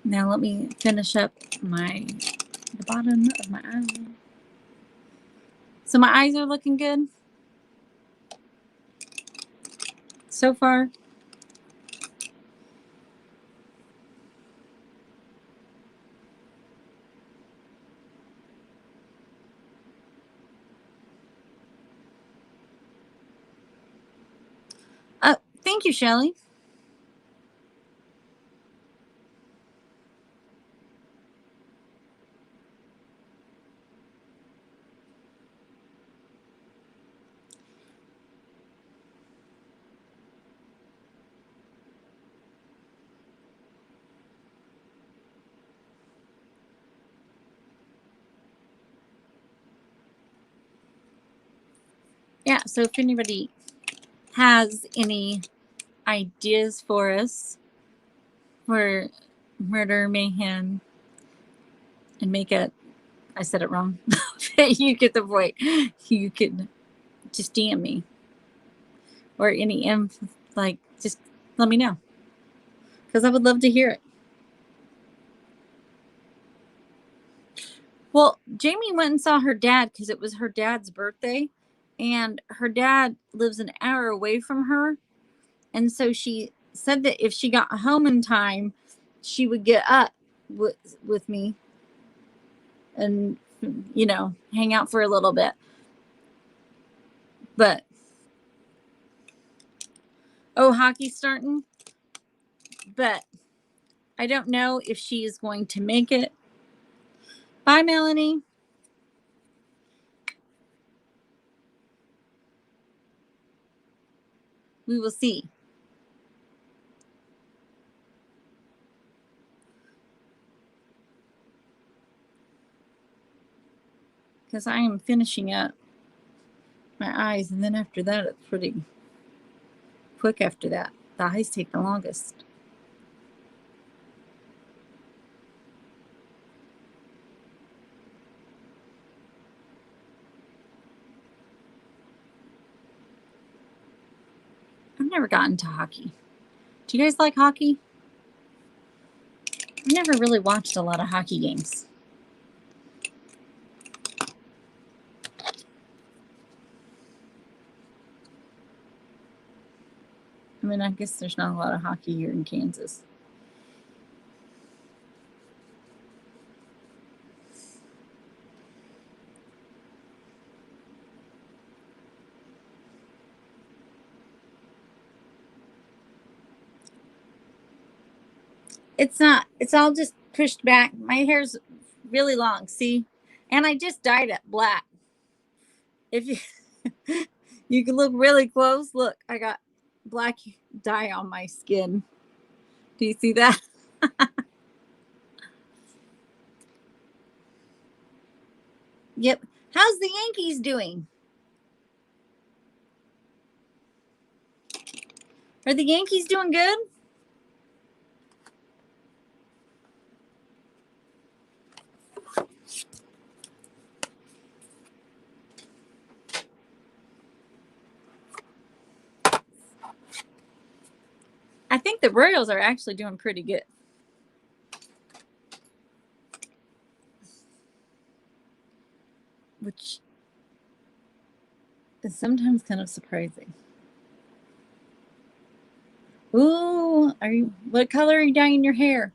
Now let me finish up the bottom of my eye. So my eyes are looking good so far. Thank you, Shelly. Yeah, so if anybody has any ideas for us for murder, mayhem, and makeup, I said it wrong. You get the point. You could just DM me or any just let me know because I would love to hear it. Well, Jamie went and saw her dad because it was her dad's birthday, and her dad lives an hour away from her. And so she said that if she got home in time, she would get up with me and, hang out for a little bit. But, hockey's starting. But I don't know if she is going to make it. Bye, Melanie. We will see. Because I am finishing up my eyes, and then after that, it's pretty quick after that. The eyes take the longest. I've never gotten to hockey. Do you guys like hockey? I never really watched a lot of hockey games. I mean, I guess there's not a lot of hockey here in Kansas. It's not. It's all just pushed back. My hair's really long, see? And I just dyed it black. If you you can look really close, look, I got black dye on my skin. Do you see that? Yep. How's the Yankees doing? Are the Yankees doing good? I think the Royals are actually doing pretty good. Which is sometimes kind of surprising. Ooh, what color are you dyeing your hair?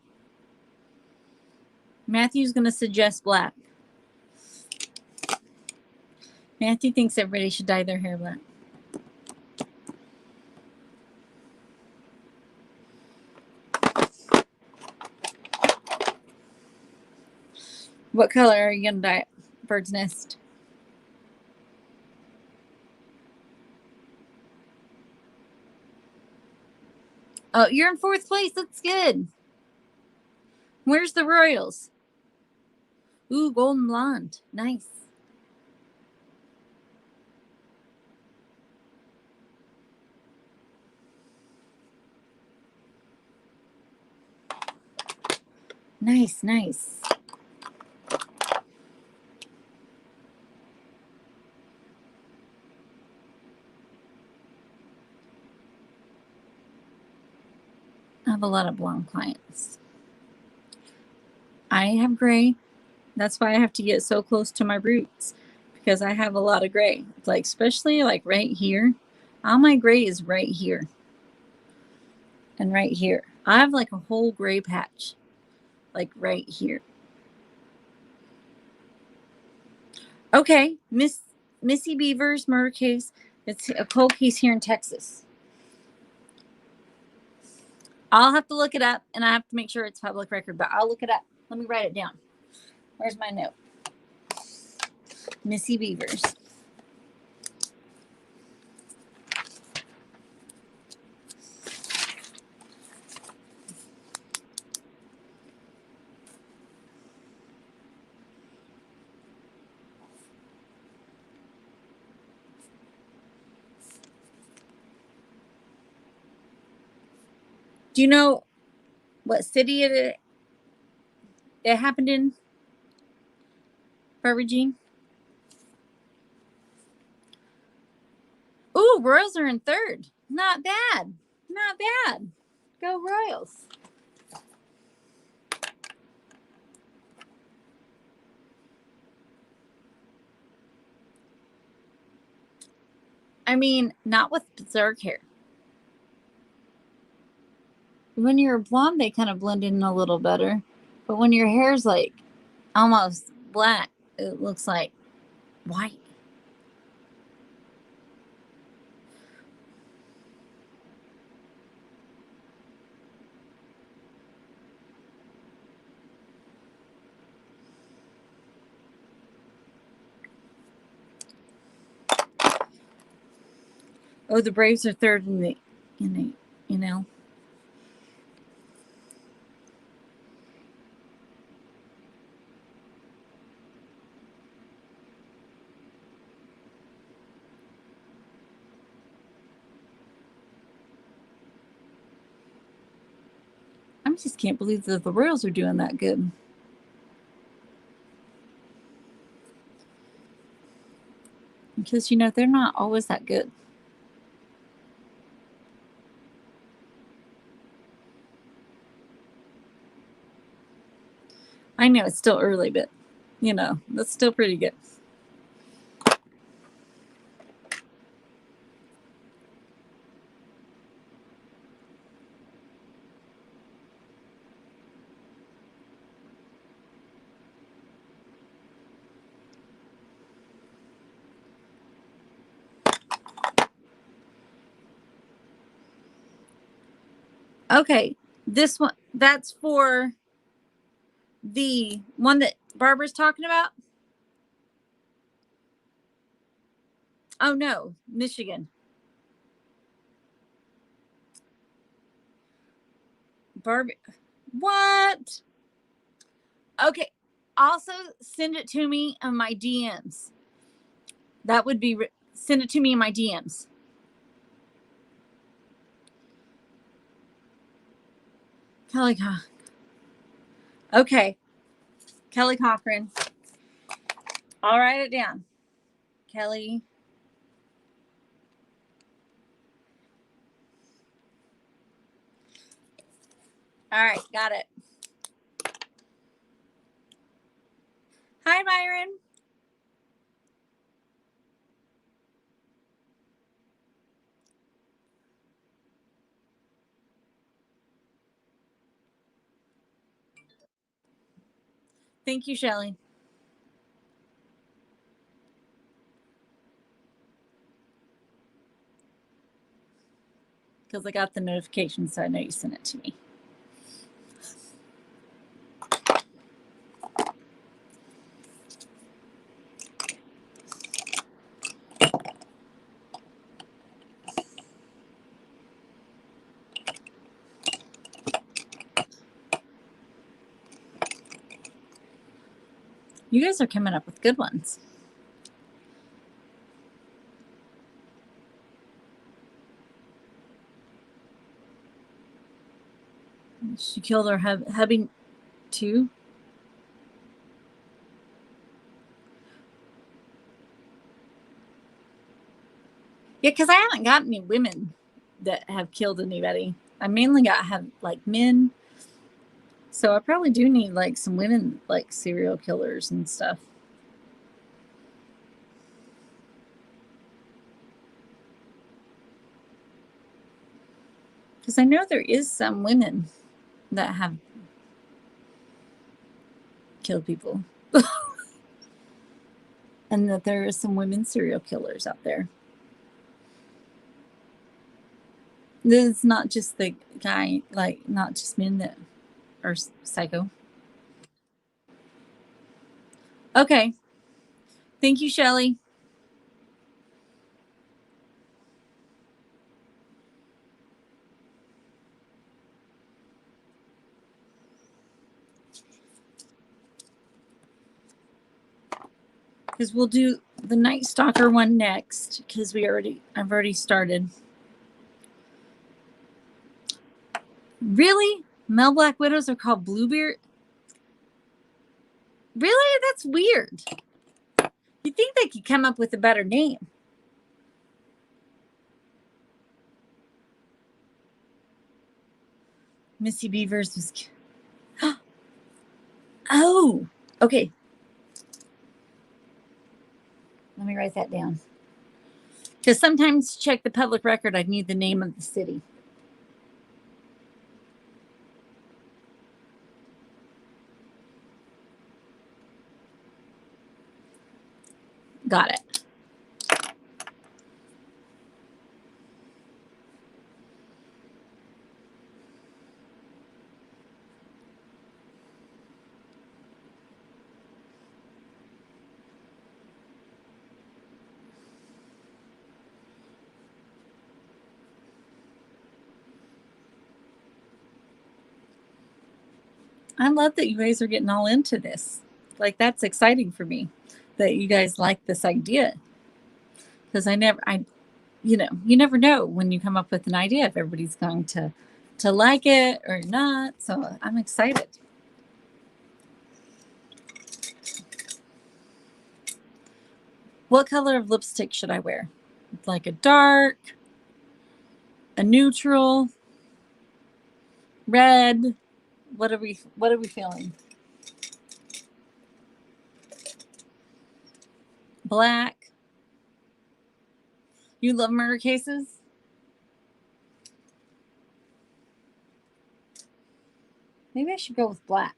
Matthew's going to suggest black. Matthew thinks everybody should dye their hair black. What color are you going to dye it? Bird's nest. Oh, you're in 4th place. That's good. Where's the Royals? Ooh, golden blonde. Nice. Nice, nice. I have a lot of blonde clients. I have gray. That's why I have to get so close to my roots, because I have a lot of gray. Like, especially like right here. All my gray is right here and right here. I have like a whole gray patch, like right here. Okay, Missy Beaver's murder case. It's a cold case here in Texas. I'll have to look it up, and I have to make sure it's public record, but I'll look it up. Let me write it down. Where's my note? Missy Beavers. Do you know what city it happened in, Barbara Jean? Ooh, Royals are in third. Not bad. Not bad. Go Royals. I mean, not with berserk hair. When you're blonde, they kind of blend in a little better. But when your hair's like almost black, it looks like white. Oh, the Braves are third in the, you know. I just can't believe that the Royals are doing that good. Because, you know, they're not always that good. I know it's still early, but, you know, that's still pretty good. Okay, this one, that's for the one that Barbara's talking about. Oh, no, Michigan. Barbie. What? Okay, also send it to me on my DMs. That would be, send it to me in my DMs. Kelly Cochran. Okay. Kelly Cochran. I'll write it down. Kelly. All right, got it. Hi, Byron. Thank you, Shelly. Because I got the notification, so I know you sent it to me. You guys are coming up with good ones. She killed her hubby 2. Yeah, because I haven't got any women that have killed anybody. I mainly have like men. So I probably do need like some women like serial killers and stuff. Because I know there is some women that have killed people. And that there is some women serial killers out there. It's not just the guy, like not just men that are psycho. Okay. Thank you, Shelley. Because we'll do the Night Stalker one next. Because I've already started. Really? Male Black Widows are called Bluebeard? Really? That's weird. You'd think they could come up with a better name. Missy Beavers was... Oh, okay. Let me write that down. Because sometimes to check the public record, I need the name of the city. Got it. I love that you guys are getting all into this. Like, that's exciting for me that you guys like this idea. Because you never know when you come up with an idea if everybody's going to like it or not. So I'm excited. What color of lipstick should I wear? Like a dark, a neutral, red? What are we feeling? Black. You love murder cases? Maybe I should go with black.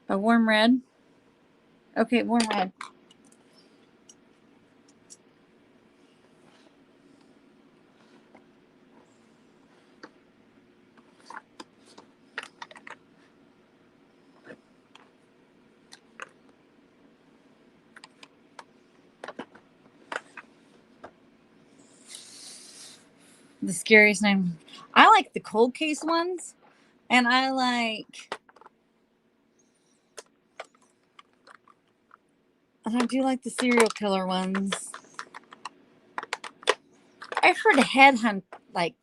A warm red? Okay, warm red. The scariest name. I like the cold case ones, and I do like the serial killer ones. I've heard Headhunt, like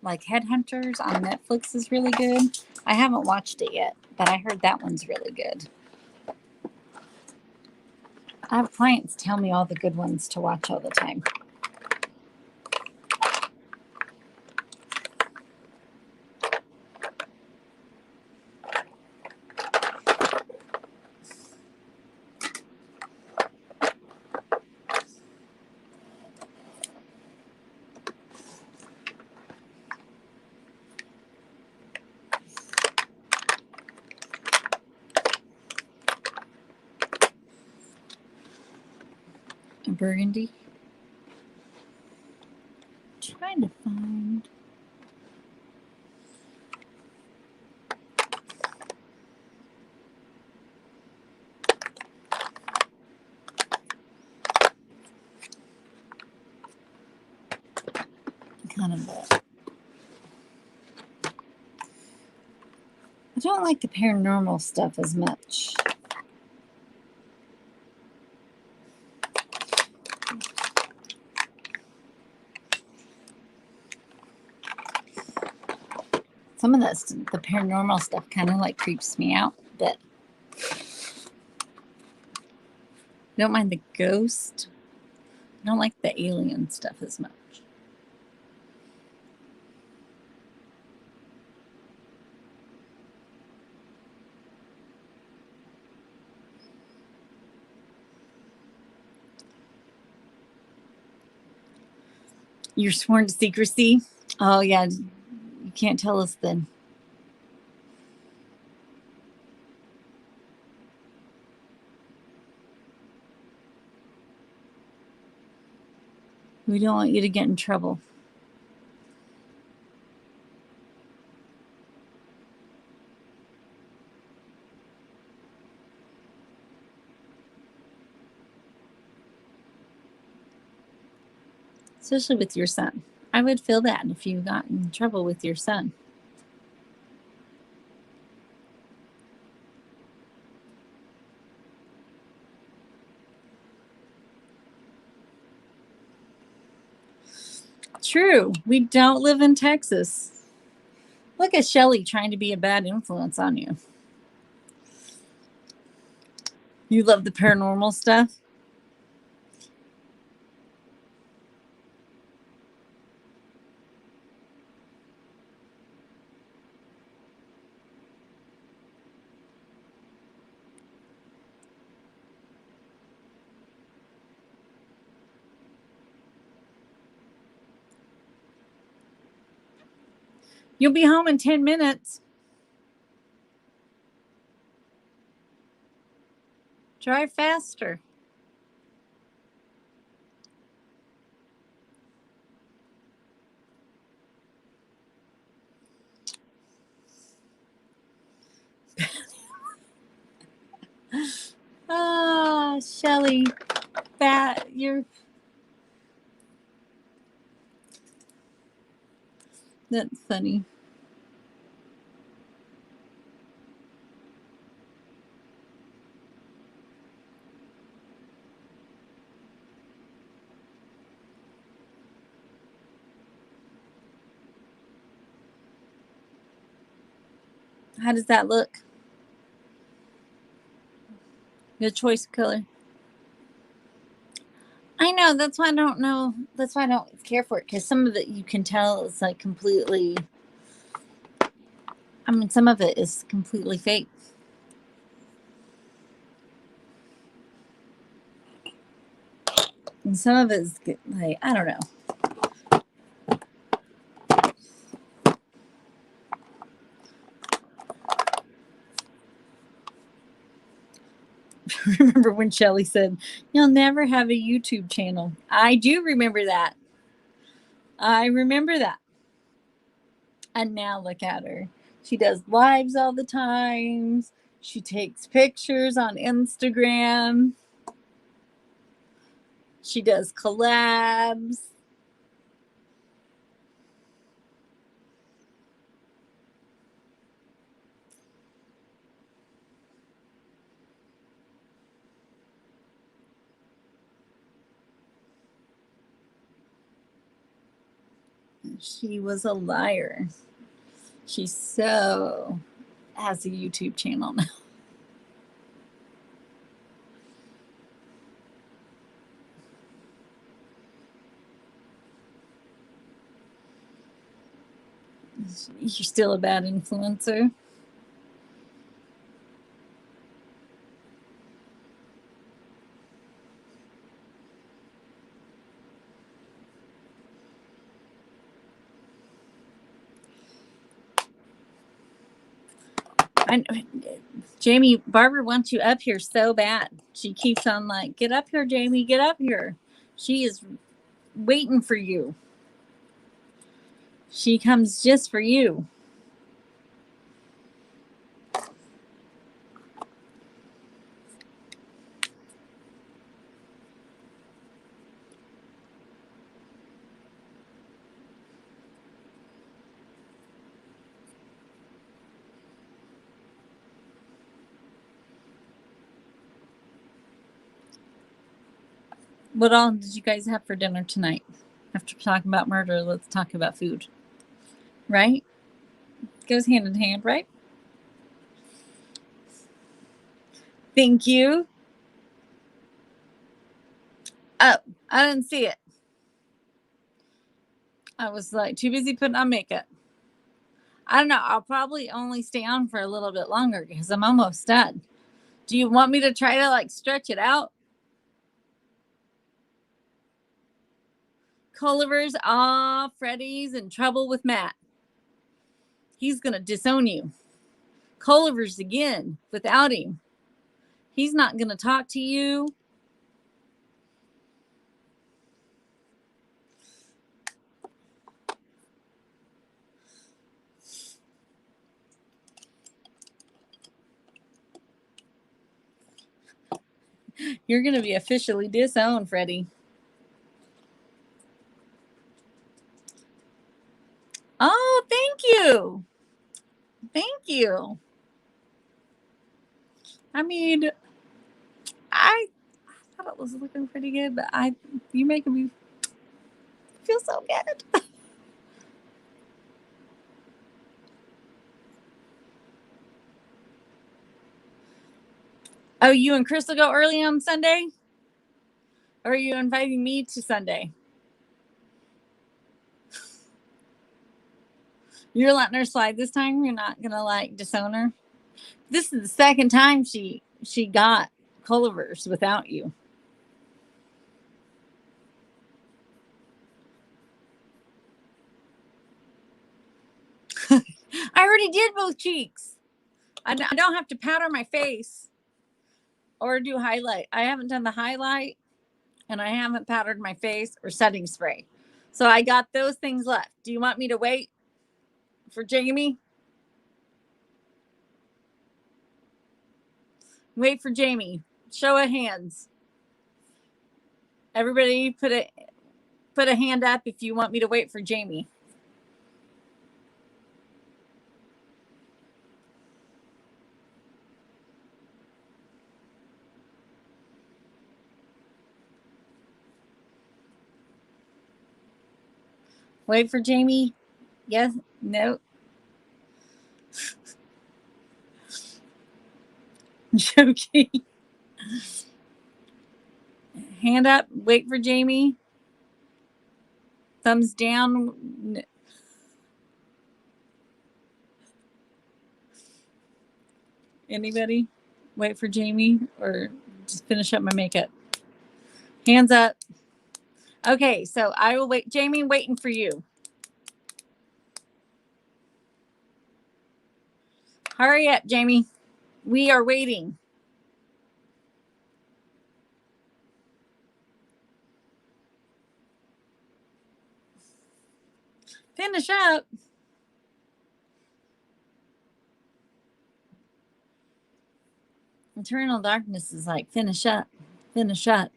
Headhunters on Netflix is really good. I haven't watched it yet, but I heard that one's really good. I have clients tell me all the good ones to watch all the time. A burgundy. Trying to find. Kind of I don't like the paranormal stuff as much. Some of the paranormal stuff kind of like creeps me out, but I don't mind the ghost. I don't like the alien stuff as much. You're sworn to secrecy? Oh, yeah. You can't tell us then. We don't want you to get in trouble. Especially with your son. I would feel bad if you got in trouble with your son. True. We don't live in Texas. Look at Shelly trying to be a bad influence on you. You love the paranormal stuff? You'll be home in 10 minutes. Drive faster. Shelly, you're... That's funny. How does that look? Good choice of color. I know. That's why I don't know. That's why I don't care for it. Because some of it you can tell is like completely... I mean, some of it is completely fake. And some of it is like, I don't know. Remember when Shelly said, "You'll never have a YouTube channel"? I do remember that. I remember that. And now look at her. She does lives all the time. She takes pictures on Instagram. She does collabs. She was a liar. She so has a YouTube channel now. You're still a bad influencer. Jamie, Barbara wants you up here so bad. She keeps on like, "Get up here, Jamie, get up here." She is waiting for you. She comes just for you. What all did you guys have for dinner tonight? After talking about murder, let's talk about food. Right? Goes hand in hand, right? Thank you. Oh, I didn't see it. I was like too busy putting on makeup. I don't know. I'll probably only stay on for a little bit longer because I'm almost done. Do you want me to try to like stretch it out? Culliver's, Freddie's in trouble with Matt. He's going to disown you. Culliver's again without him. He's not going to talk to you. You're going to be officially disowned, Freddie. Oh, thank you. Thank you. I mean, I thought it was looking pretty good, but you're making me feel so good. Oh, you and Crystal go early on Sunday? Or are you inviting me to Sunday? You're letting her slide this time? You're not going to like disown her? This is the second time she got Culliver's without you. I already did both cheeks. I don't have to powder my face or do highlight. I haven't done the highlight and I haven't powdered my face or setting spray. So I got those things left. Do you want me to wait for Jamie? Wait for Jamie. Show of hands. Everybody put a hand up if you want me to wait for Jamie. Wait for Jamie. Yes. No. Joking. Hand up. Wait for Jamie. Thumbs down. Anybody? Wait for Jamie or just finish up my makeup. Hands up. Okay, so I will wait. Jamie, waiting for you. Hurry up, Jamie. We are waiting. Finish up. Eternal darkness is like, finish up. Finish up.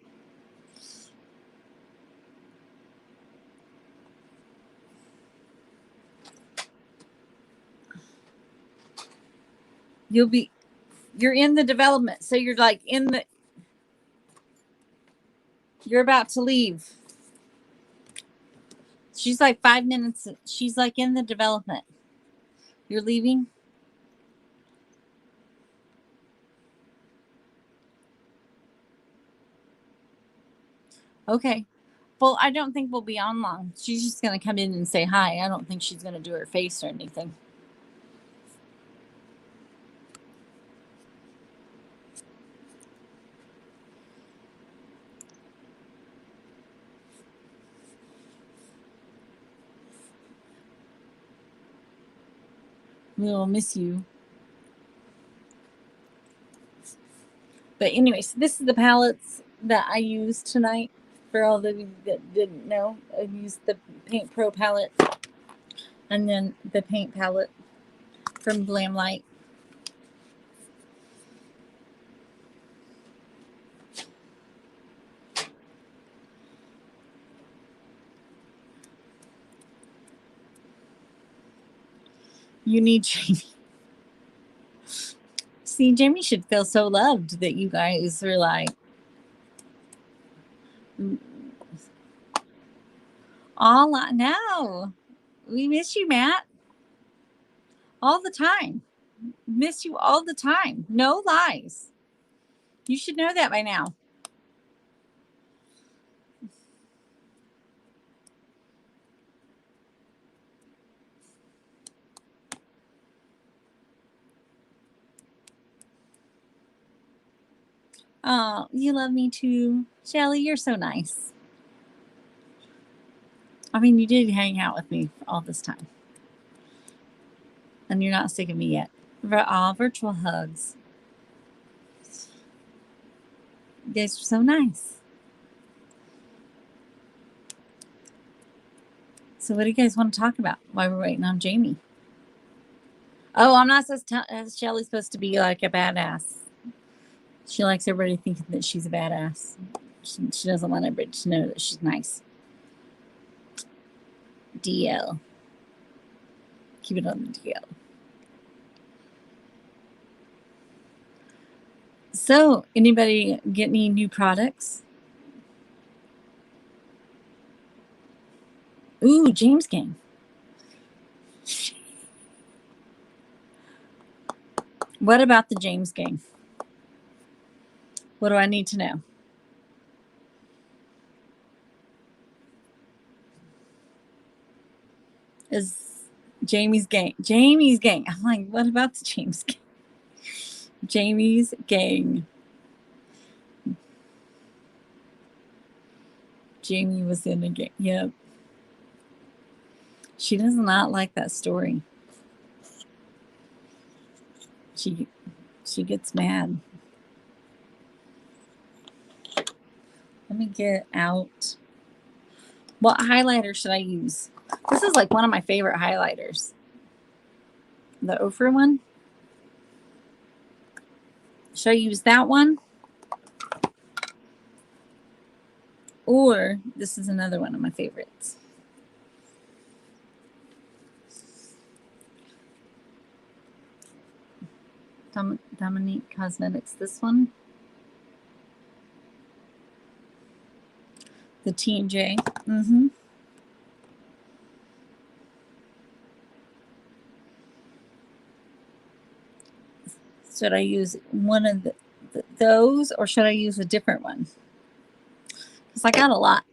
You're in the development. So you're like you're about to leave. She's like 5 minutes. She's like in the development. You're leaving? Okay. Well, I don't think we'll be on long. She's just going to come in and say hi. I don't think she's going to do her face or anything. We'll miss you. But anyways, this is the palettes that I used tonight. For all of you that didn't know, I used the Paint Pro palette and then the paint palette from Glamlight. You need Jamie. See, Jamie should feel so loved that you guys are like, all no. We miss you, Matt. all the time. Miss you all the time. No lies. You should know that by now. Oh, you love me too. Shelly, you're so nice. I mean, you did hang out with me all this time. And you're not sick of me yet. All virtual hugs. You guys are so nice. So what do you guys want to talk about while we're waiting on Jamie? Oh, I'm not supposed to Shelly's supposed to be like a badass. She likes everybody thinking that she's a badass. She doesn't want everybody to know that she's nice. DL. Keep it on the DL. So, anybody get any new products? Ooh, James Gang. What about the James Gang? What do I need to know? Is Jamie's gang. Jamie's gang. I'm like, what about the James Gang? Jamie's gang. Jamie was in a gang. Yep. She does not like that story. She gets mad. Let me get out. What highlighter should I use? This is like one of my favorite highlighters. The Ofra one. Should I use that one? Or this is another one of my favorites. Dominique Cosmetics, this one. The TJ. Mm-hmm. Should I use one of those, or should I use a different one? Because I got a lot.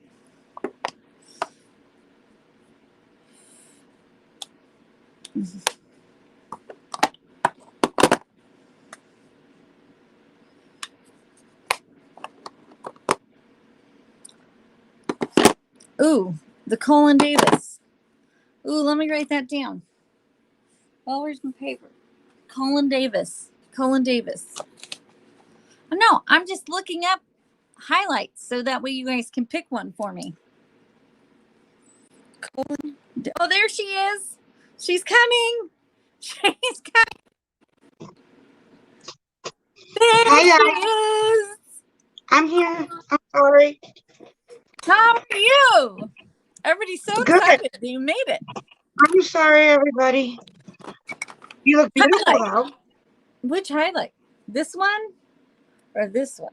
Ooh, the Colin Davis. Ooh, let me write that down. Oh, where's my paper? Colin Davis. Colin Davis. Oh, no, I'm just looking up highlights so that way you guys can pick one for me. Colin. Oh, there she is. She's coming. She's coming. There Hi, she is. I'm here. I'm sorry. How are you? Everybody's so excited that you made it. I'm sorry, everybody. You look beautiful, though. Which highlight? This one or this one?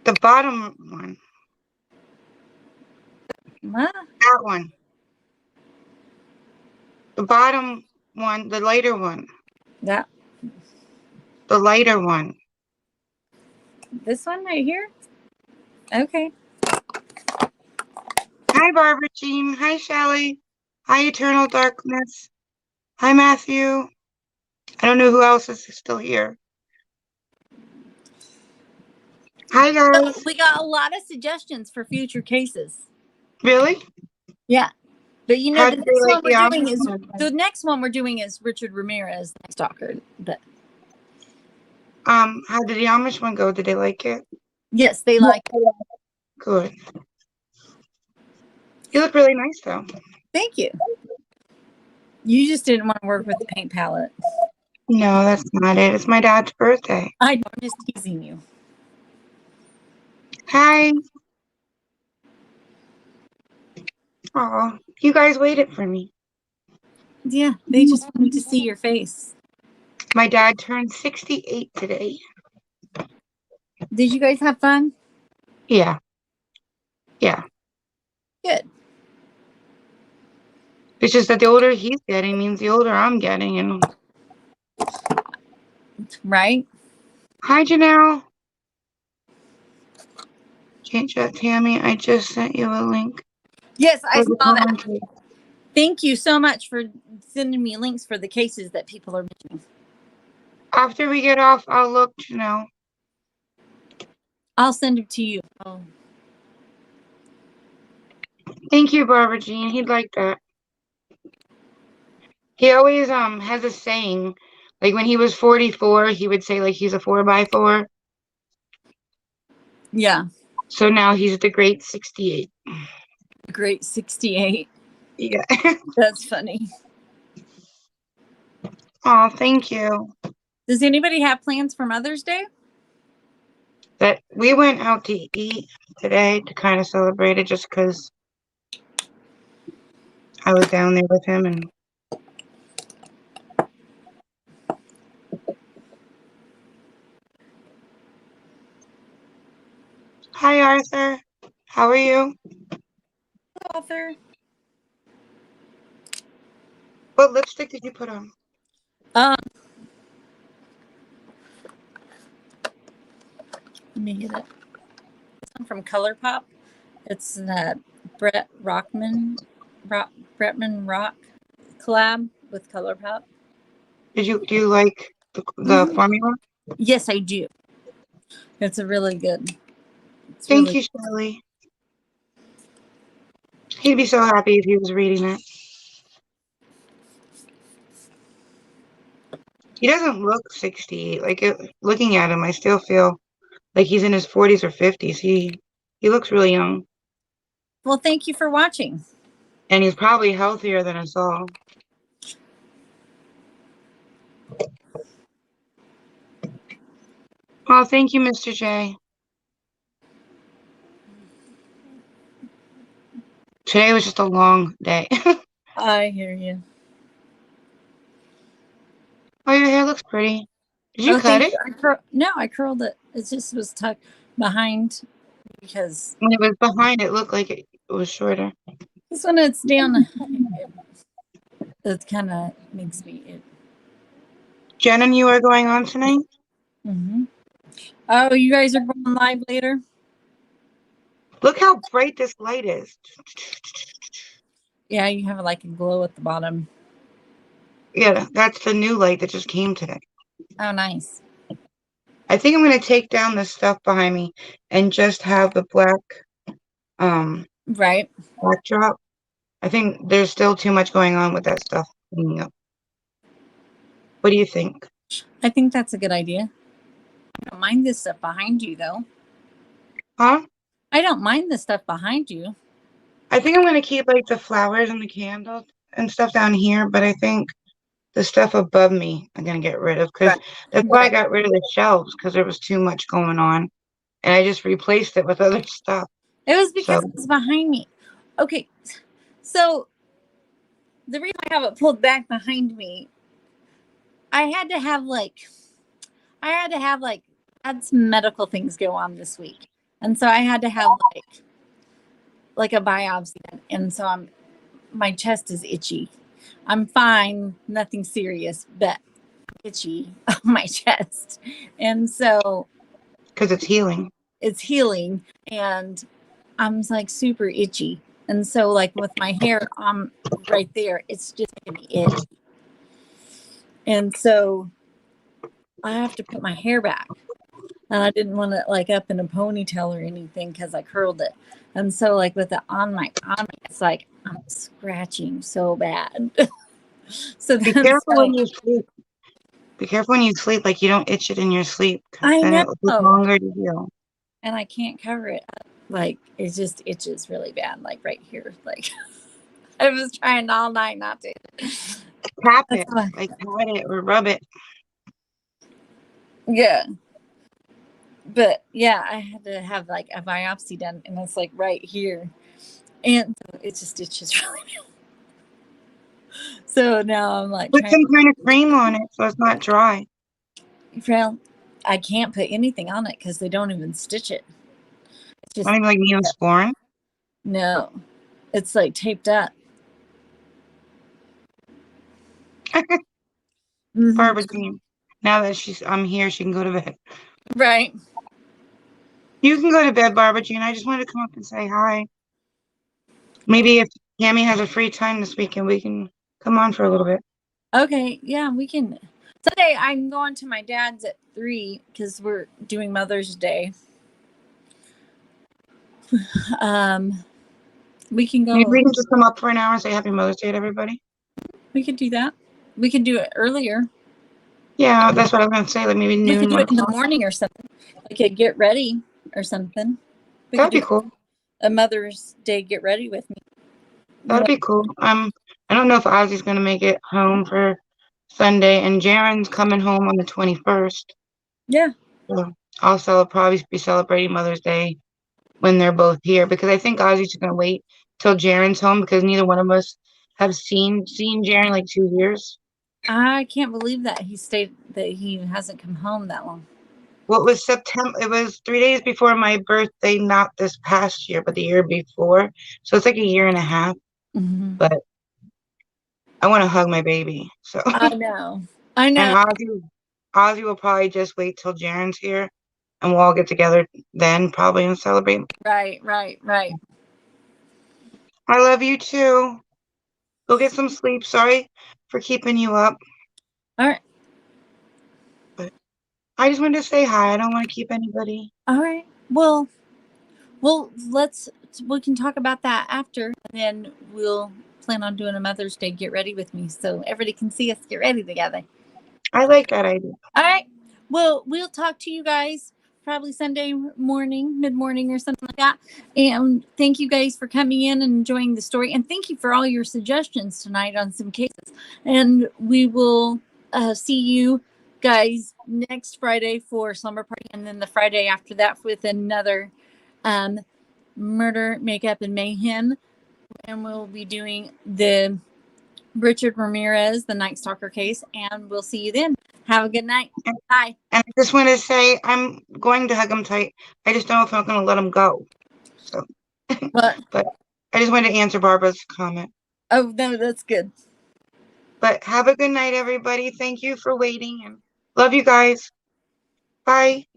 The bottom one. What? That one. The bottom one, the lighter one. That. The lighter one. This one right here? Okay. Hi, Barbara Jean. Hi, Shelly. Hi, Eternal Darkness. Hi, Matthew. I don't know who else is still here. Hi, guys. So we got a lot of suggestions for future cases. Really? Yeah. But you know, How the did next they like one the we're doing Amish is one? the next one we're doing is Richard Ramirez, the stalker. But how did the Amish one go? Did they like it? yes, they like it. Good. You look really nice, though. Thank you. You just didn't want to work with the paint palette. No, that's not it. It's my dad's birthday. I'm just teasing you. Hi. Oh, you guys waited for me. Yeah, they just wanted to see your face. My dad turned 68 today. Did you guys have fun? Yeah. Yeah. Good. It's just that the older he's getting means the older I'm getting. And Right? hi, Janelle. Change that, Tammy. I just sent you a link Yes, I for the saw that. commentary. Thank you so much for sending me links for the cases that people are making. After we get off, I'll look, Janelle. I'll send it to you. Oh. Thank you, Barbara Jean. He'd like that. He always has a saying, like when he was 44, he would say like he's a 4x4. Yeah. So now he's the great 68. Great 68. Yeah. That's funny. Oh, thank you. Does anybody have plans for Mother's Day? That we went out to eat today to kind of celebrate it just because I was down there with him. And hi, Arthur. How are you? Author. What lipstick did you put on? Let me get it. This one from ColourPop. It's Bretman Rock collab with ColourPop. Do you like the formula? Yes, I do. It's a really good. Thank you, Shirley. He'd be so happy if he was reading that. He doesn't look 68. Like looking at him, I still feel like he's in his 40s or 50s. He looks really young. Well, thank you for watching. And he's probably healthier than us all. Oh, thank you, Mr. J. Today was just a long day. I hear you. Oh, your hair looks pretty. Did you cut it? No, I curled it. It just was tucked behind because When it was behind, it looked like it was shorter. this one it's down. It kind of makes me. Jen and you are going on tonight? Mm-hmm. Oh, you guys are going live later? Look how bright this light is. Yeah, you have like a glow at the bottom. Yeah, that's the new light that just came today. Oh, nice. I think I'm going to take down the stuff behind me and just have the black Right. backdrop. I think there's still too much going on with that stuff hanging up. What do you think? I think that's a good idea. I don't mind this stuff behind you, though. Huh? I don't mind the stuff behind you. I think I'm going to keep like the flowers and the candles and stuff down here, but I think the stuff above me I'm going to get rid of because that's why I got rid of the shelves because there was too much going on. And I just replaced it with other stuff. It was because it was behind me. Okay. So the reason I have it pulled back behind me, I had to have had some medical things go on this week. And so I had to have like a biopsy. And so my chest is itchy. I'm fine, nothing serious, but itchy on my chest. And so because it's healing. It's healing. And I'm like super itchy. And so like with my hair, I'm right there. It's just making me itch. And so I have to put my hair back. And I didn't want it like up in a ponytail or anything because I curled it. And so like with it on me, it's like I'm scratching so bad. So be careful when you sleep. Be careful when you sleep, like you don't itch it in your sleep. I then know. It will take longer to heal. And I can't cover it. Like it just itches really bad, like right here. Like I was trying all night not to. Tap it, like pat it or rub it. Yeah. But yeah, I had to have like a biopsy done, and it's like right here, and it just itches really bad. So now I'm like, put some kind of cream on it so it's not dry. Well, I can't put anything on it because they don't even stitch it. It's just not even like Neosporin. No, it's like taped up. Mhm. Barbara Jean. Now that I'm here, she can go to bed. Right. You can go to bed, Barbara Jean. I just wanted to come up and say hi. Maybe if Tammy has a free time this weekend, we can come on for a little bit. Okay. Yeah, we can. Sunday, I'm going to my dad's at 3 because we're doing Mother's Day. We can Maybe go. we can just come up for an hour and say Happy Mother's Day to everybody. We could do that. We could do it earlier. Yeah, that's what I was gonna say. Like maybe We could noon, do one it in the o'clock. morning or something. We could get ready or something. We could That'd be do cool. a Mother's Day get ready with me. That'd be cool. I don't know if Ozzy's gonna make it home for Sunday, and Jaren's coming home on the 21st. Yeah. So I'll probably be celebrating Mother's Day when they're both here because I think Ozzy's just gonna wait till Jaren's home because neither one of us have seen Jaren like 2 years. I can't believe that he hasn't come home that long. Well, it was September. It was 3 days before my birthday, not this past year, but the year before. So it's like a year and a half. Mm-hmm. But I want to hug my baby. So I know. I and know. Ozzy will probably just wait till Jaren's here, and we'll all get together then probably and celebrate. Right, right, right. I love you too. Go get some sleep. Sorry for keeping you up, All right. but I just wanted to say hi. I don't want to keep anybody. All right. Well, we can talk about that after, and then we'll plan on doing a Mother's Day get ready with me so everybody can see us get ready together. I like that idea. All right. Well, we'll talk to you guys probably Sunday morning, mid morning, or something like that. And thank you guys for coming in and enjoying the story. And thank you for all your suggestions tonight on some cases. And we will see you guys next Friday for Slumber Party. And then the Friday after that with another Murder, Makeup, and Mayhem. And we'll be doing the Richard Ramirez, the Night Stalker case. And we'll see you then. Have a good night. Bye. And I just want to say I'm going to hug him tight. I just don't know if I'm going to let him go. So, What? but I just wanted to answer Barbara's comment. Oh, no, that's good. But have a good night, everybody. Thank you for waiting and love you guys. Bye.